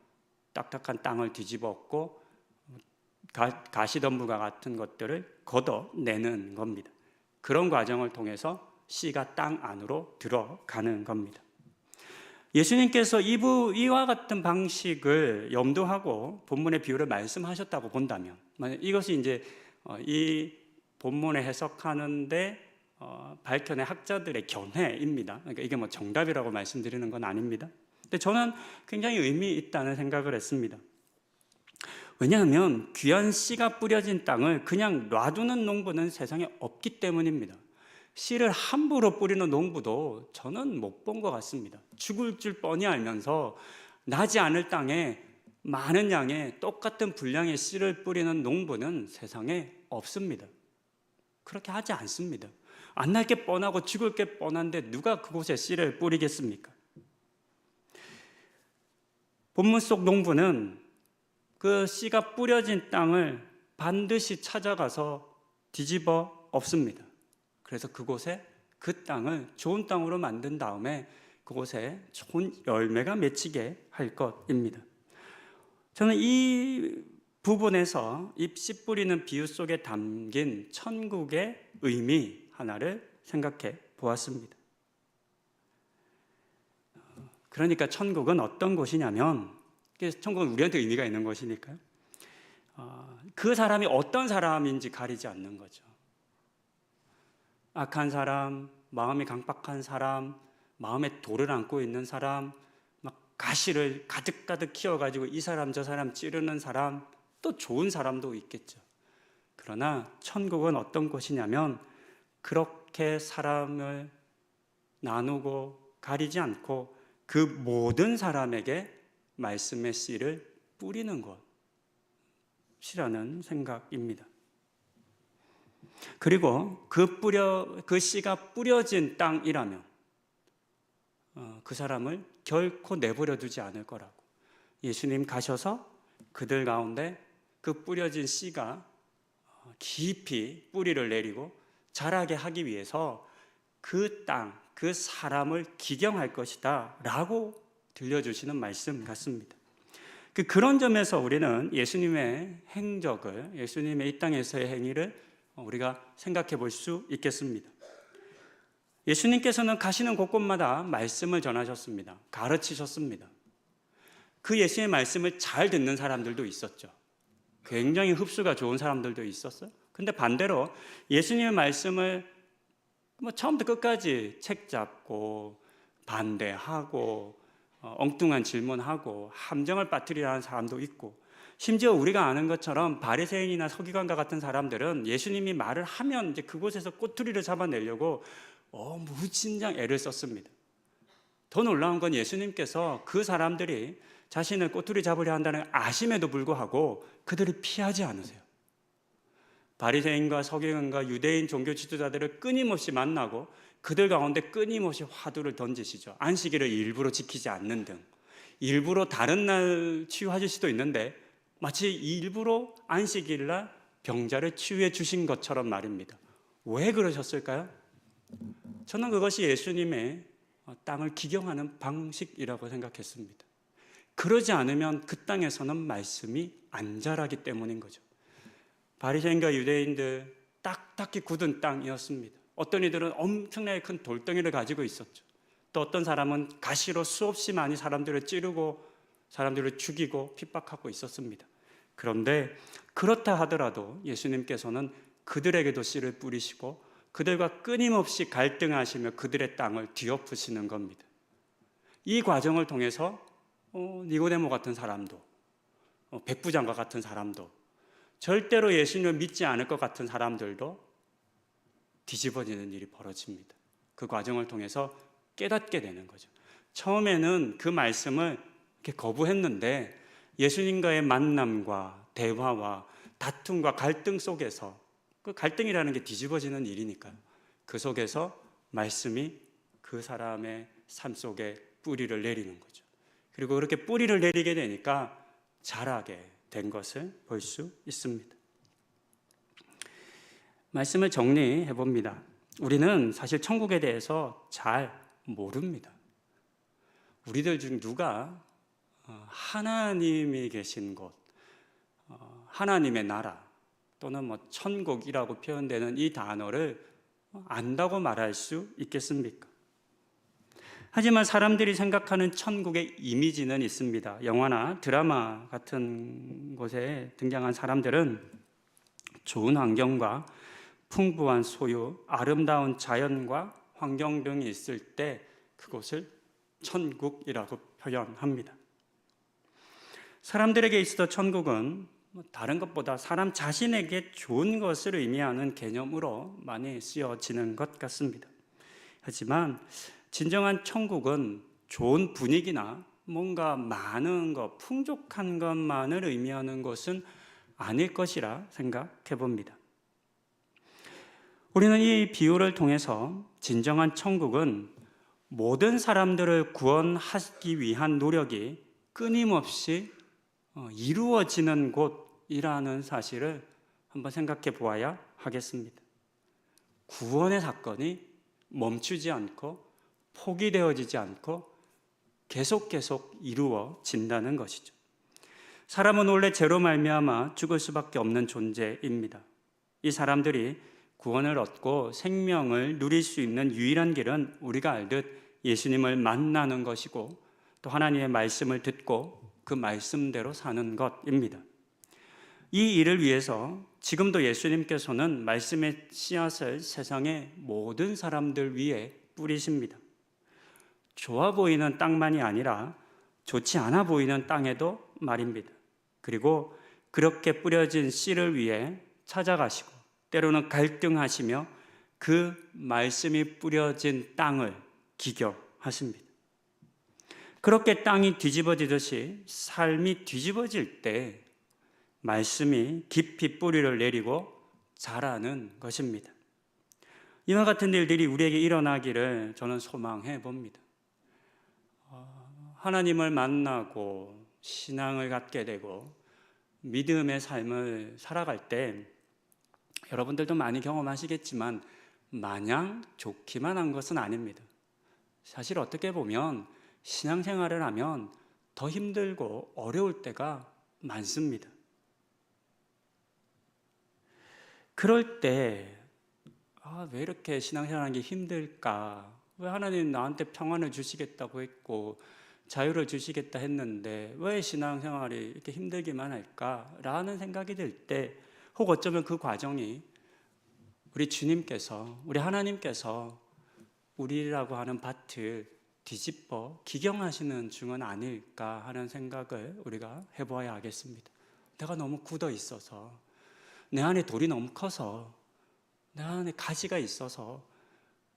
딱딱한 땅을 뒤집어 엎고 가시덤불과 같은 것들을 걷어내는 겁니다. 그런 과정을 통해서 씨가 땅 안으로 들어가는 겁니다. 예수님께서 이와 같은 방식을 염두하고 본문의 비유를 말씀하셨다고 본다면, 만약 이것이 이제 이 본문을 해석하는데 밝혀낸 학자들의 견해입니다. 그러니까 이게 뭐 정답이라고 말씀드리는 건 아닙니다. 근데 저는 굉장히 의미 있다는 생각을 했습니다. 왜냐하면 귀한 씨가 뿌려진 땅을 그냥 놔두는 농부는 세상에 없기 때문입니다. 씨를 함부로 뿌리는 농부도 저는 못 본 것 같습니다. 죽을 줄 뻔히 알면서 나지 않을 땅에 많은 양의 똑같은 분량의 씨를 뿌리는 농부는 세상에 없습니다. 그렇게 하지 않습니다. 안 날 게 뻔하고 죽을 게 뻔한데 누가 그곳에 씨를 뿌리겠습니까? 본문 속 농부는 그 씨가 뿌려진 땅을 반드시 찾아가서 뒤집어 엎습니다. 그래서 그곳에 그 땅을 좋은 땅으로 만든 다음에 그곳에 좋은 열매가 맺히게 할 것입니다. 저는 이 부분에서 이 씨 뿌리는 비유 속에 담긴 천국의 의미 하나를 생각해 보았습니다. 그러니까 천국은 어떤 곳이냐면, 천국은 우리한테 의미가 있는 것이니까요. 그 사람이 어떤 사람인지 가리지 않는 거죠. 악한 사람, 마음이 강박한 사람, 마음에 돌을 안고 있는 사람, 막 가시를 가득가득 키워가지고 이 사람 저 사람 찌르는 사람, 또 좋은 사람도 있겠죠. 그러나 천국은 어떤 곳이냐면 그렇게 사람을 나누고 가리지 않고 그 모든 사람에게 말씀의 씨를 뿌리는 것이라는 생각입니다. 그리고 그 씨가 뿌려진 땅이라면 그 사람을 결코 내버려 두지 않을 거라고, 예수님 가셔서 그들 가운데 그 뿌려진 씨가 깊이 뿌리를 내리고 자라게 하기 위해서 그 땅, 그 사람을 기경할 것이다 라고 들려주시는 말씀 같습니다. 그런 점에서 우리는 예수님의 행적을, 예수님의 이 땅에서의 행위를 우리가 생각해 볼 수 있겠습니다. 예수님께서는 가시는 곳곳마다 말씀을 전하셨습니다. 가르치셨습니다. 그 예수님의 말씀을 잘 듣는 사람들도 있었죠. 굉장히 흡수가 좋은 사람들도 있었어요. 근데 반대로 예수님의 말씀을 처음부터 끝까지 책 잡고 반대하고 엉뚱한 질문하고 함정을 빠뜨리라는 사람도 있고, 심지어 우리가 아는 것처럼 바리새인이나 서기관과 같은 사람들은 예수님이 말을 하면 이제 그곳에서 꼬투리를 잡아내려고 무진장 애를 썼습니다. 더 놀라운 건 예수님께서 그 사람들이 자신을 꼬투리 잡으려 한다는 아심에도 불구하고 그들을 피하지 않으세요. 바리새인과 서기관과 유대인 종교 지도자들을 끊임없이 만나고 그들 가운데 끊임없이 화두를 던지시죠. 안식일을 일부러 지키지 않는 등, 일부러 다른 날 치유하실 수도 있는데 마치 일부러 안식일날 병자를 치유해 주신 것처럼 말입니다. 왜 그러셨을까요? 저는 그것이 예수님의 땅을 기경하는 방식이라고 생각했습니다. 그러지 않으면 그 땅에서는 말씀이 안 자라기 때문인 거죠. 바리새인과 유대인들 딱딱히 굳은 땅이었습니다. 어떤 이들은 엄청나게 큰 돌덩이를 가지고 있었죠. 또 어떤 사람은 가시로 수없이 많이 사람들을 찌르고 사람들을 죽이고 핍박하고 있었습니다. 그런데 그렇다 하더라도 예수님께서는 그들에게도 씨를 뿌리시고 그들과 끊임없이 갈등하시며 그들의 땅을 뒤엎으시는 겁니다. 이 과정을 통해서 니고데모 같은 사람도, 백부장과 같은 사람도, 절대로 예수님을 믿지 않을 것 같은 사람들도 뒤집어지는 일이 벌어집니다. 그 과정을 통해서 깨닫게 되는 거죠. 처음에는 그 말씀을 이렇게 거부했는데 예수님과의 만남과 대화와 다툼과 갈등 속에서, 그 갈등이라는 게 뒤집어지는 일이니까요. 그 속에서 말씀이 그 사람의 삶 속에 뿌리를 내리는 거죠. 그리고 그렇게 뿌리를 내리게 되니까 자라게 된 것을 볼 수 있습니다. 말씀을 정리해 봅니다. 우리는 사실 천국에 대해서 잘 모릅니다. 우리들 중 누가 하나님이 계신 곳, 하나님의 나라 또는 천국이라고 표현되는 이 단어를 안다고 말할 수 있겠습니까? 하지만 사람들이 생각하는 천국의 이미지는 있습니다. 영화나 드라마 같은 곳에 등장한 사람들은 좋은 환경과 풍부한 소유, 아름다운 자연과 환경 등이 있을 때 그곳을 천국이라고 표현합니다. 사람들에게 있어서 천국은 다른 것보다 사람 자신에게 좋은 것을 의미하는 개념으로 많이 쓰여지는 것 같습니다. 하지만 진정한 천국은 좋은 분위기나 뭔가 많은 것, 풍족한 것만을 의미하는 것은 아닐 것이라 생각해 봅니다. 우리는 이 비유를 통해서 진정한 천국은 모든 사람들을 구원하기 위한 노력이 끊임없이 이루어지는 곳이라는 사실을 한번 생각해 보아야 하겠습니다. 구원의 사건이 멈추지 않고 포기되어지지 않고 계속 이루어진다는 것이죠. 사람은 원래 죄로 말미암아 죽을 수밖에 없는 존재입니다. 이 사람들이 구원을 얻고 생명을 누릴 수 있는 유일한 길은 우리가 알듯 예수님을 만나는 것이고 또 하나님의 말씀을 듣고 그 말씀대로 사는 것입니다. 이 일을 위해서 지금도 예수님께서는 말씀의 씨앗을 세상의 모든 사람들 위에 뿌리십니다. 좋아 보이는 땅만이 아니라 좋지 않아 보이는 땅에도 말입니다. 그리고 그렇게 뿌려진 씨를 위해 찾아가시고 때로는 갈등하시며 그 말씀이 뿌려진 땅을 기겨하십니다. 그렇게 땅이 뒤집어지듯이 삶이 뒤집어질 때 말씀이 깊이 뿌리를 내리고 자라는 것입니다. 이와 같은 일들이 우리에게 일어나기를 저는 소망해 봅니다. 하나님을 만나고 신앙을 갖게 되고 믿음의 삶을 살아갈 때 여러분들도 많이 경험하시겠지만 마냥 좋기만 한 것은 아닙니다. 사실 어떻게 보면 신앙생활을 하면 더 힘들고 어려울 때가 많습니다. 그럴 때 왜 이렇게 신앙생활하는 게 힘들까? 왜 하나님 나한테 평안을 주시겠다고 했고 자유를 주시겠다 했는데 왜 신앙생활이 이렇게 힘들기만 할까? 라는 생각이 들 때 혹 어쩌면 그 과정이 우리 주님께서 우리 하나님께서 우리라고 하는 밭을 뒤집어 기경하시는 중은 아닐까 하는 생각을 우리가 해보아야 하겠습니다. 내가 너무 굳어 있어서 내 안에 돌이 너무 커서 내 안에 가시가 있어서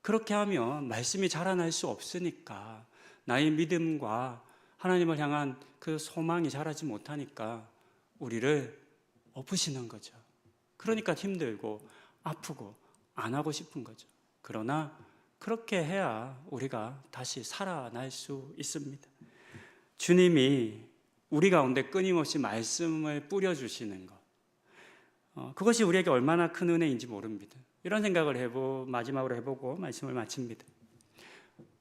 그렇게 하면 말씀이 자라날 수 없으니까 나의 믿음과 하나님을 향한 그 소망이 자라지 못하니까 우리를 엎으시는 거죠. 그러니까 힘들고 아프고 안 하고 싶은 거죠. 그러나 그렇게 해야 우리가 다시 살아날 수 있습니다. 주님이 우리 가운데 끊임없이 말씀을 뿌려주시는 것, 그것이 우리에게 얼마나 큰 은혜인지 모릅니다. 이런 생각을 마지막으로 해보고 말씀을 마칩니다.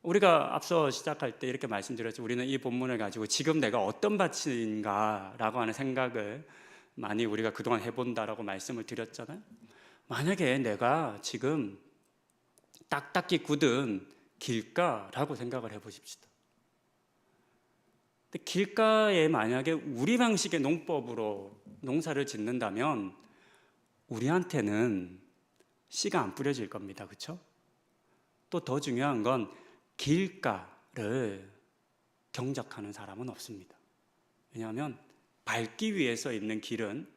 우리가 앞서 시작할 때 이렇게 말씀드렸죠. 우리는 이 본문을 가지고 지금 내가 어떤 밭인가 라고 하는 생각을 많이 우리가 그동안 해본다라고 말씀을 드렸잖아요. 만약에 내가 지금 딱딱히 굳은 길가라고 생각을 해보십시다. 근데 길가에 만약에 우리 방식의 농법으로 농사를 짓는다면 우리한테는 씨가 안 뿌려질 겁니다. 그렇죠? 또 더 중요한 건 길가를 경작하는 사람은 없습니다. 왜냐하면 밟기 위해서 있는 길은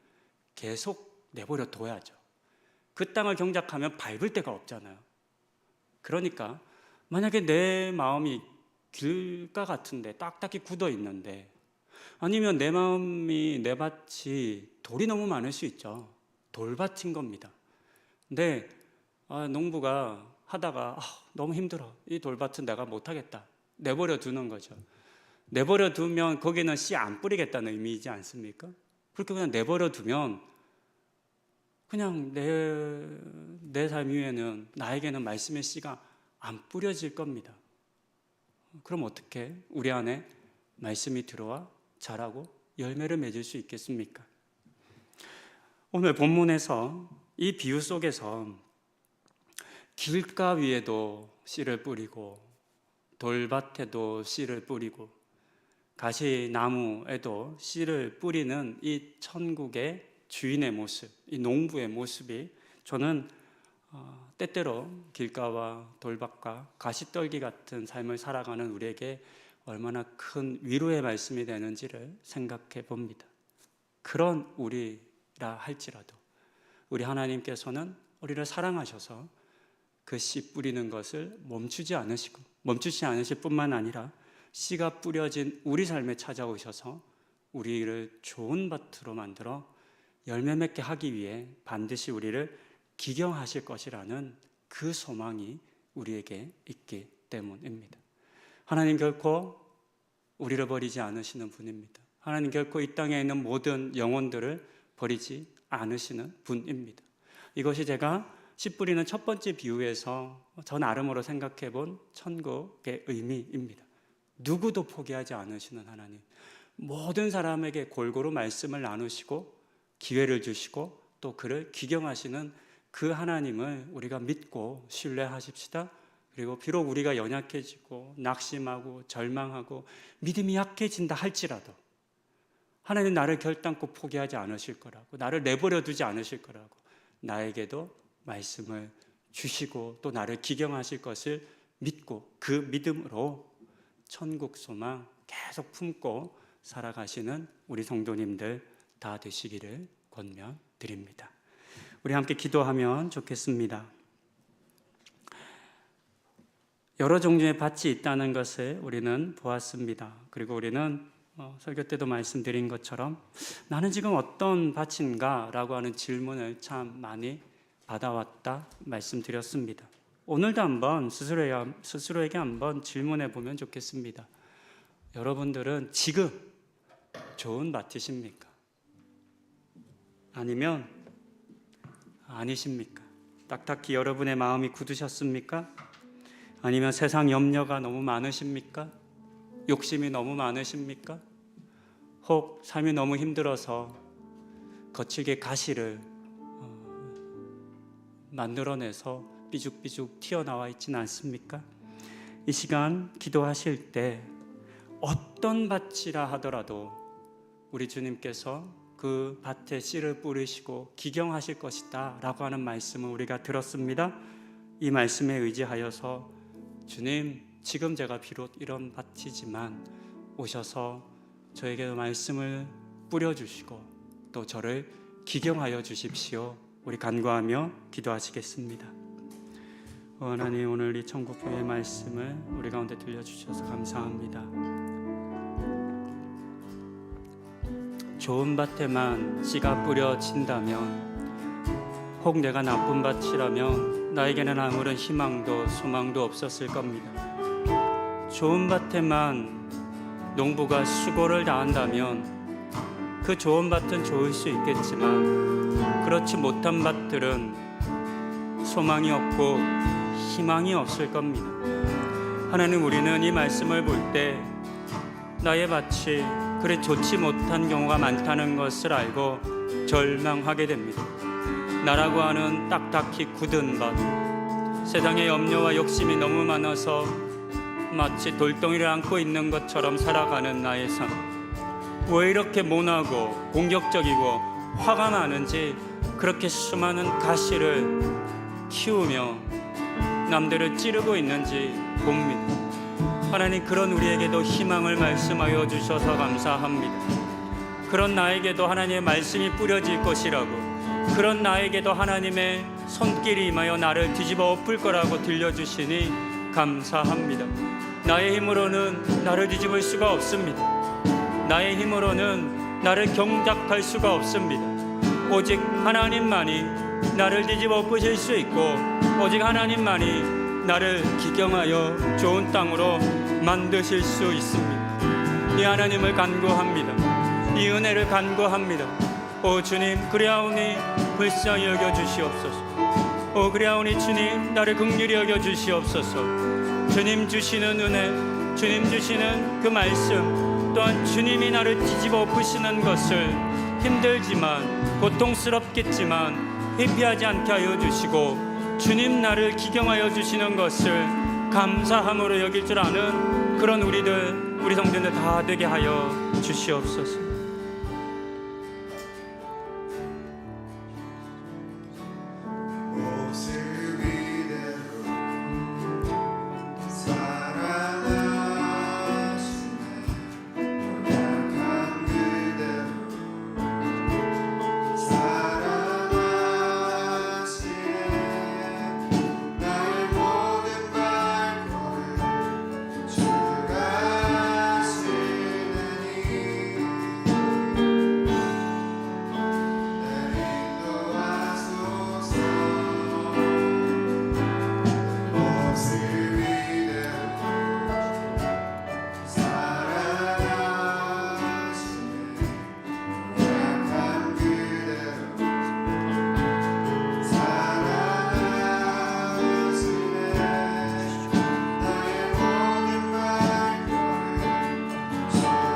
계속 내버려 둬야죠. 그 땅을 경작하면 밟을 데가 없잖아요. 그러니까 만약에 내 마음이 길가 같은데 딱딱히 굳어 있는데 아니면 내 마음이 내 밭이 돌이 너무 많을 수 있죠. 돌밭인 겁니다. 근데 농부가 하다가 너무 힘들어. 이 돌밭은 내가 못하겠다. 내버려 두는 거죠. 내버려 두면 거기는 씨 안 뿌리겠다는 의미이지 않습니까? 그렇게 그냥 내버려 두면 그냥 내 삶 위에는 나에게는 말씀의 씨가 안 뿌려질 겁니다. 그럼 어떻게 우리 안에 말씀이 들어와 자라고 열매를 맺을 수 있겠습니까? 오늘 본문에서 이 비유 속에서 길가 위에도 씨를 뿌리고 돌밭에도 씨를 뿌리고 가시나무에도 씨를 뿌리는 이 천국의 주인의 모습, 이 농부의 모습이 저는 때때로 길가와 돌밭과 가시떨기 같은 삶을 살아가는 우리에게 얼마나 큰 위로의 말씀이 되는지를 생각해 봅니다. 그런 우리라 할지라도 우리 하나님께서는 우리를 사랑하셔서 그 씨 뿌리는 것을 멈추지 않으실 뿐만 아니라 씨가 뿌려진 우리 삶에 찾아오셔서 우리를 좋은 밭으로 만들어 열매 맺게 하기 위해 반드시 우리를 기경하실 것이라는 그 소망이 우리에게 있기 때문입니다. 하나님 결코 우리를 버리지 않으시는 분입니다. 하나님 결코 이 땅에 있는 모든 영혼들을 버리지 않으시는 분입니다. 이것이 제가 씨 뿌리는 첫 번째 비유에서 저 나름으로 생각해 본 천국의 의미입니다. 누구도 포기하지 않으시는 하나님, 모든 사람에게 골고루 말씀을 나누시고 기회를 주시고 또 그를 기경하시는 그 하나님을 우리가 믿고 신뢰하십시다. 그리고 비록 우리가 연약해지고 낙심하고 절망하고 믿음이 약해진다 할지라도 하나님 나를 결단코 포기하지 않으실 거라고, 나를 내버려 두지 않으실 거라고, 나에게도 말씀을 주시고 또 나를 기경하실 것을 믿고 그 믿음으로 천국 소망 계속 품고 살아가시는 우리 성도님들 다 되시기를 권면드립니다. 우리 함께 기도하면 좋겠습니다. 여러 종류의 밭이 있다는 것을 우리는 보았습니다. 그리고 우리는 설교 때도 말씀드린 것처럼 나는 지금 어떤 밭인가 라고 하는 질문을 참 많이 받아왔다 말씀드렸습니다. 오늘도 한번 스스로에게 한번 질문해 보면 좋겠습니다. 여러분들은 지금 좋은 밭이십니까? 아니면 아니십니까? 딱딱히 여러분의 마음이 굳으셨습니까? 아니면 세상 염려가 너무 많으십니까? 욕심이 너무 많으십니까? 혹 삶이 너무 힘들어서 거칠게 가시를 만들어내서 삐죽삐죽 튀어나와 있지는 않습니까? 이 시간 기도하실 때 어떤 밭이라 하더라도 우리 주님께서 그 밭에 씨를 뿌리시고 기경하실 것이다 라고 하는 말씀을 우리가 들었습니다. 이 말씀에 의지하여서 주님, 지금 제가 비록 이런 밭이지만 오셔서 저에게 말씀을 뿌려주시고 또 저를 기경하여 주십시오. 우리 간구하며 기도하시겠습니다. 하나님, 오늘 이 천국교회의 말씀을 우리 가운데 들려주셔서 감사합니다. 좋은 밭에만 씨가 뿌려진다면, 혹 내가 나쁜 밭이라면 나에게는 아무런 희망도 소망도 없었을 겁니다. 좋은 밭에만 농부가 수고를 다한다면 그 좋은 밭은 좋을 수 있겠지만 그렇지 못한 밭들은 소망이 없고 희망이 없을 겁니다. 하나님, 우리는 이 말씀을 볼 때 나의 밭이 그리 좋지 못한 경우가 많다는 것을 알고 절망하게 됩니다. 나라고 하는 딱딱히 굳은 밭, 세상의 염려와 욕심이 너무 많아서 마치 돌덩이를 안고 있는 것처럼 살아가는 나의 삶, 왜 이렇게 모나고 공격적이고 화가 많은지 그렇게 수많은 가시를 키우며 남들을 찌르고 있는지 봅니다. 하나님, 그런 우리에게도 희망을 말씀하여 주셔서 감사합니다. 그런 나에게도 하나님의 말씀이 뿌려질 것이라고, 그런 나에게도 하나님의 손길이 임하여 나를 뒤집어 엎을 거라고 들려주시니 감사합니다. 나의 힘으로는 나를 뒤집을 수가 없습니다. 나의 힘으로는 나를 경작할 수가 없습니다. 오직 하나님만이 나를 뒤집어 엎으실 수 있고, 오직 하나님만이 나를 기경하여 좋은 땅으로 만드실 수 있습니다. 이 하나님을 간구합니다. 이 은혜를 간구합니다. 오 주님, 그리하오니 불쌍히 여겨 주시옵소서. 오 그리하오니 주님, 나를 긍휼히 여겨 주시옵소서. 주님 주시는 은혜, 주님 주시는 그 말씀, 또한 주님이 나를 뒤집어 엎으시는 것을 힘들지만 고통스럽겠지만 회피하지 않게 하여 주시고, 주님 나를 기경하여 주시는 것을 감사함으로 여길 줄 아는 그런 우리 성도들 다 되게 하여 주시옵소서. 모습 이대로 사랑하시네 연약한 그대로 사랑하시네 나의 모든 발걸음 주가 하시느니 날 인도하소서 모습 이대로 사랑하시네 약한 그대로 사랑하시네 나의 모든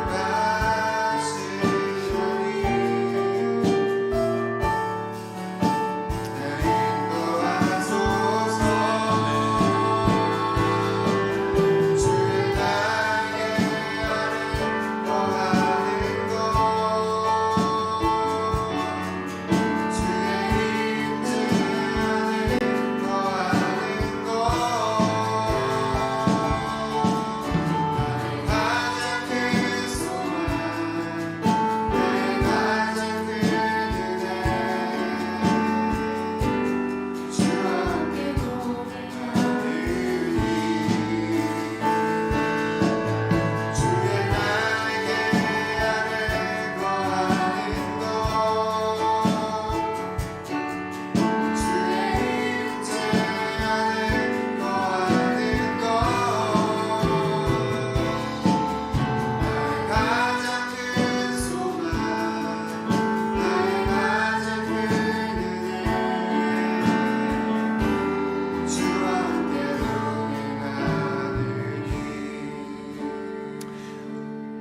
발걸음 주가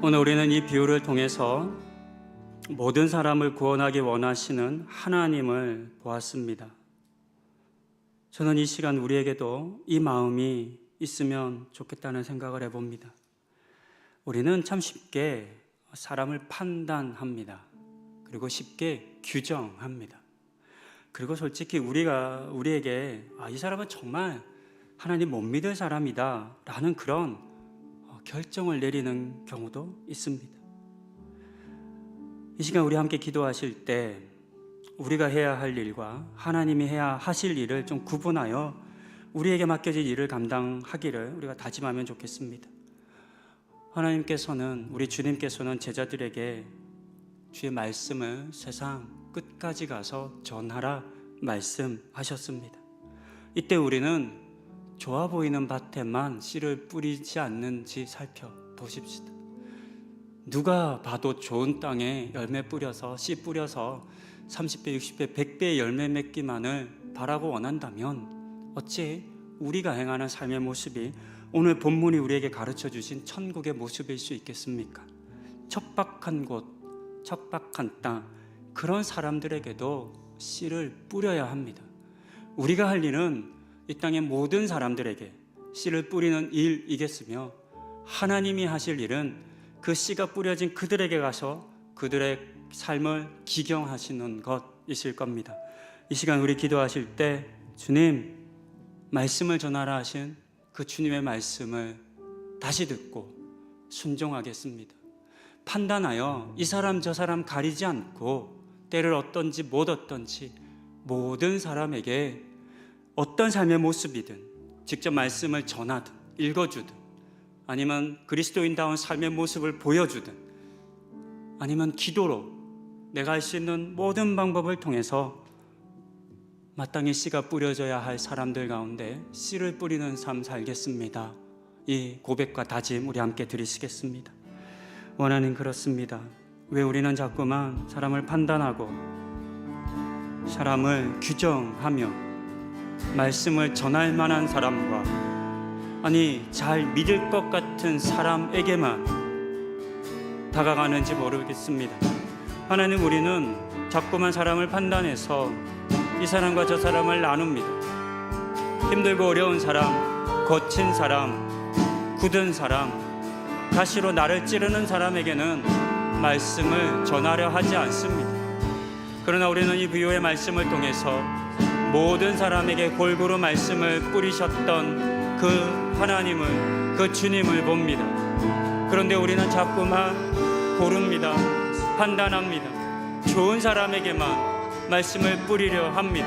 오늘 우리는 이 비유를 통해서 모든 사람을 구원하기 원하시는 하나님을 보았습니다. 저는 이 시간 우리에게도 이 마음이 있으면 좋겠다는 생각을 해봅니다. 우리는 참 쉽게 사람을 판단합니다. 그리고 쉽게 규정합니다. 그리고 솔직히 우리에게 이 사람은 정말 하나님 못 믿을 사람이다 라는 그런 결정을 내리는 경우도 있습니다. 이 시간 우리 함께 기도하실 때 우리가 해야 할 일과 하나님이 해야 하실 일을 좀 구분하여 우리에게 맡겨진 일을 감당하기를 우리가 다짐하면 좋겠습니다. 하나님께서는, 우리 주님께서는 제자들에게 주의 말씀을 세상 끝까지 가서 전하라 말씀하셨습니다. 이때 우리는 좋아 보이는 밭에만 씨를 뿌리지 않는지 살펴보십시다. 누가 봐도 좋은 땅에 열매 뿌려서 씨 뿌려서 30배, 60배, 100배의 열매 맺기만을 바라고 원한다면 어찌 우리가 행하는 삶의 모습이 오늘 본문이 우리에게 가르쳐 주신 천국의 모습일 수 있겠습니까? 척박한 곳, 척박한 땅, 그런 사람들에게도 씨를 뿌려야 합니다. 우리가 할 일은 이 땅의 모든 사람들에게 씨를 뿌리는 일이겠으며 하나님이 하실 일은 그 씨가 뿌려진 그들에게 가서 그들의 삶을 기경하시는 것이실 겁니다. 이 시간 우리 기도하실 때 주님 말씀을 전하라 하신 그 주님의 말씀을 다시 듣고 순종하겠습니다. 판단하여 이 사람 저 사람 가리지 않고 때를 어떤지 못 어떤지 모든 사람에게 어떤 삶의 모습이든 직접 말씀을 전하든 읽어주든 아니면 그리스도인다운 삶의 모습을 보여주든 아니면 기도로 내가 할 수 있는 모든 방법을 통해서 마땅히 씨가 뿌려져야 할 사람들 가운데 씨를 뿌리는 삶 살겠습니다. 이 고백과 다짐 우리 함께 드리시겠습니다. 원하는 그렇습니다. 왜 우리는 자꾸만 사람을 판단하고 사람을 규정하며 말씀을 전할 만한 사람과 잘 믿을 것 같은 사람에게만 다가가는지 모르겠습니다. 하나님, 우리는 자꾸만 사람을 판단해서 이 사람과 저 사람을 나눕니다. 힘들고 어려운 사람, 거친 사람, 굳은 사람, 가시로 나를 찌르는 사람에게는 말씀을 전하려 하지 않습니다. 그러나 우리는 이 비유의 말씀을 통해서 모든 사람에게 골고루 말씀을 뿌리셨던 그 하나님을, 그 주님을 봅니다. 그런데 우리는 자꾸만 고릅니다. 판단합니다. 좋은 사람에게만 말씀을 뿌리려 합니다.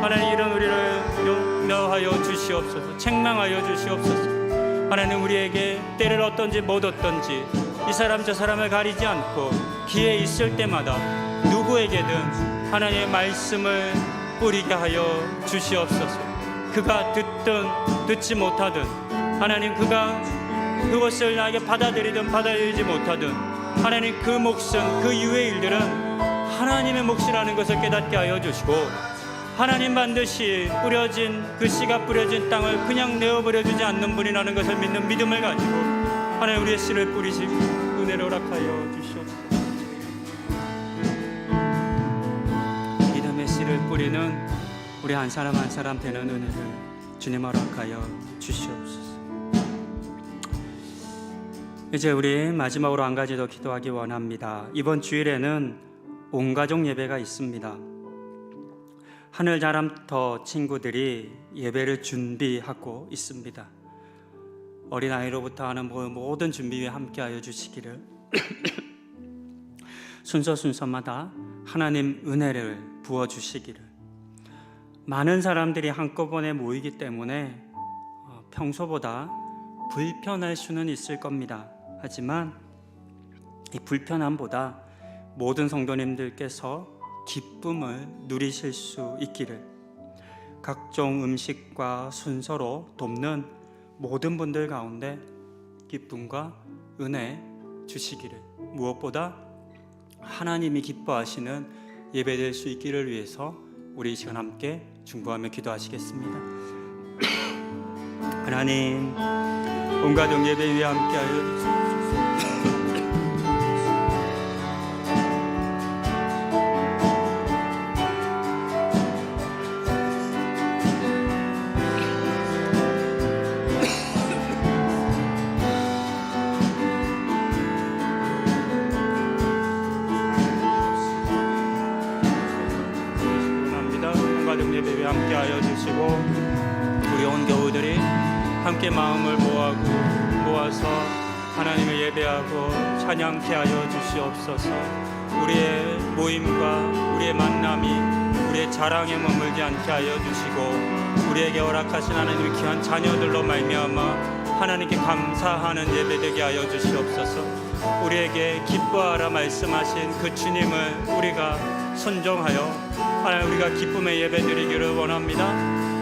하나님, 이런 우리를 용서하여 주시옵소서. 책망하여 주시옵소서. 하나님, 우리에게 때를 얻든지 못 얻든지 이 사람 저 사람을 가리지 않고 기회 있을 때마다 누구에게든 하나님의 말씀을 뿌리게 하여 주시옵소서. 그가 듣든 듣지 못하든, 하나님, 그가 그것을 나에게 받아들이든 받아들이지 못하든, 하나님, 그 몫은, 그 이후의 일들은 하나님의 몫이라는 것을 깨닫게 하여 주시고, 하나님 반드시 뿌려진 그 씨가 뿌려진 땅을 그냥 내어버려 주지 않는 분이라는 것을 믿는 믿음을 가지고 하나님, 우리의 씨를 뿌리시고 은혜를 허락하여 주시옵소서. 믿음의 씨를 뿌리는 우리 한 사람 한 사람 되는 은혜를 주님 허락하여 주시옵소서. 이제 우리 마지막으로 한 가지 더 기도하기 원합니다. 이번 주일에는 온 가족 예배가 있습니다. 하늘 자람터 친구들이 예배를 준비하고 있습니다. 어린아이로부터 하는 모든 준비에 함께하여 주시기를 순서마다 하나님 은혜를 부어주시기를. 많은 사람들이 한꺼번에 모이기 때문에 평소보다 불편할 수는 있을 겁니다. 하지만 이 불편함보다 모든 성도님들께서 기쁨을 누리실 수 있기를, 각종 음식과 순서로 돕는 모든 분들 가운데 기쁨과 은혜 주시기를, 무엇보다 하나님이 기뻐하시는 예배될 수 있기를 위해서 우리 이 시간 함께 중보하며 기도하시겠습니다. 하나님, 온 가족 예배 위에 함께하여 주시옵소서. 예배에 함께하여 주시고, 우리 온 교우들이 함께 마음을 모아서 하나님을 예배하고 찬양케 하여 주시옵소서. 우리의 모임과 우리의 만남이 우리의 자랑에 머물지 않게 하여 주시고, 우리에게 허락하신 하나님의 귀한 자녀들로 말미암아 하나님께 감사하는 예배 되게 하여 주시옵소서. 우리에게 기뻐하라 말씀하신 그 주님을 우리가 순종하여 하나님, 우리가 기쁨의 예배 드리기를 원합니다.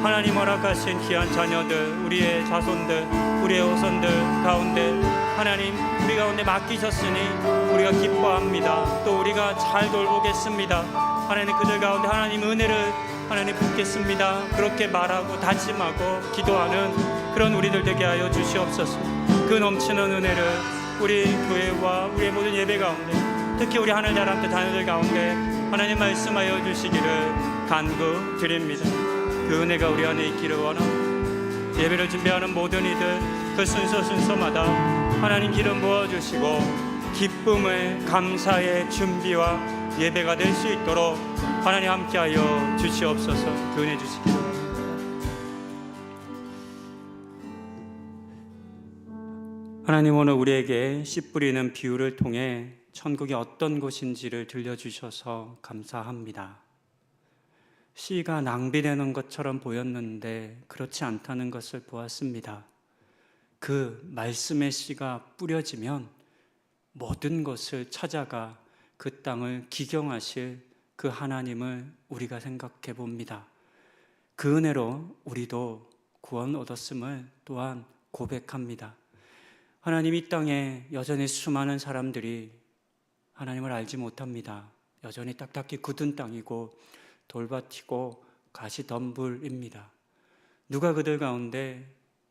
하나님 허락하신 귀한 자녀들, 우리의 자손들, 우리의 후손들 가운데 하나님, 우리 가운데 맡기셨으니 우리가 기뻐합니다. 또 우리가 잘 돌보겠습니다. 하나님, 그들 가운데 하나님 은혜를 하나님 붓겠습니다. 그렇게 말하고 다짐하고 기도하는 그런 우리들 되게 하여 주시옵소서. 그 넘치는 은혜를 우리 교회와 우리의 모든 예배 가운데, 특히 우리 하늘 자람들 자녀들 가운데 하나님 말씀하여 주시기를 간구드립니다. 그 은혜가 우리 안에 있기를 원합니다. 예배를 준비하는 모든 이들 그 순서마다 하나님 기름 부어주시고 기쁨의 감사의 준비와 예배가 될 수 있도록 하나님 함께하여 주시옵소서. 그 은혜 주시기를 원합니다. 하나님, 오늘 우리에게 씨 뿌리는 비유를 통해 천국이 어떤 곳인지를 들려주셔서 감사합니다. 씨가 낭비되는 것처럼 보였는데 그렇지 않다는 것을 보았습니다. 그 말씀의 씨가 뿌려지면 모든 것을 찾아가 그 땅을 기경하실 그 하나님을 우리가 생각해 봅니다. 그 은혜로 우리도 구원 얻었음을 또한 고백합니다. 하나님, 이 땅에 여전히 수많은 사람들이 하나님을 알지 못합니다. 여전히 딱딱히 굳은 땅이고 돌밭이고 가시덤불입니다. 누가 그들 가운데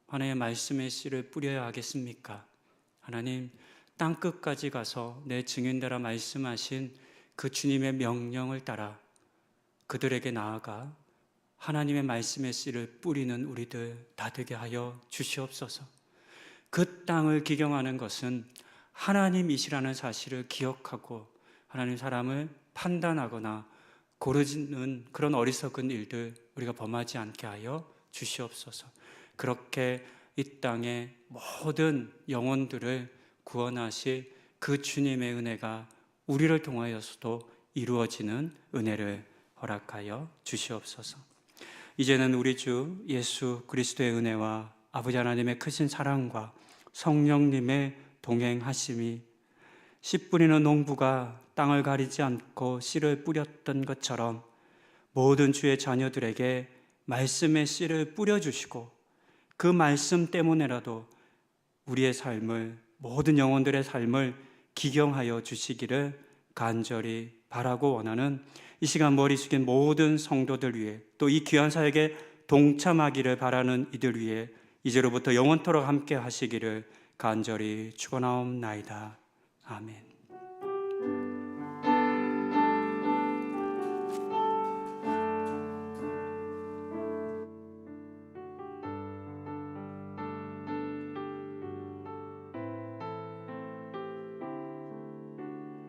하나님의 말씀의 씨를 뿌려야 하겠습니까? 하나님, 땅끝까지 가서 내 증인되라 말씀하신 그 주님의 명령을 따라 그들에게 나아가 하나님의 말씀의 씨를 뿌리는 우리들 다 되게 하여 주시옵소서. 그 땅을 기경하는 것은 하나님이시라는 사실을 기억하고 하나님 사람을 판단하거나 고르는 그런 어리석은 일들 우리가 범하지 않게 하여 주시옵소서. 그렇게 이 땅의 모든 영혼들을 구원하실 그 주님의 은혜가 우리를 통하여서도 이루어지는 은혜를 허락하여 주시옵소서. 이제는 우리 주 예수 그리스도의 은혜와 아버지 하나님의 크신 사랑과 성령님의 동행하심이 씨 뿌리는 농부가 땅을 가리지 않고 씨를 뿌렸던 것처럼 모든 주의 자녀들에게 말씀의 씨를 뿌려주시고 그 말씀 때문에라도 우리의 삶을, 모든 영혼들의 삶을 기경하여 주시기를 간절히 바라고 원하는 이 시간 머리 숙인 모든 성도들 위해, 또 이 귀한 사역에 동참하기를 바라는 이들 위해 이제로부터 영원토록 함께 하시기를 간절히 축원하옵나이다. 아멘.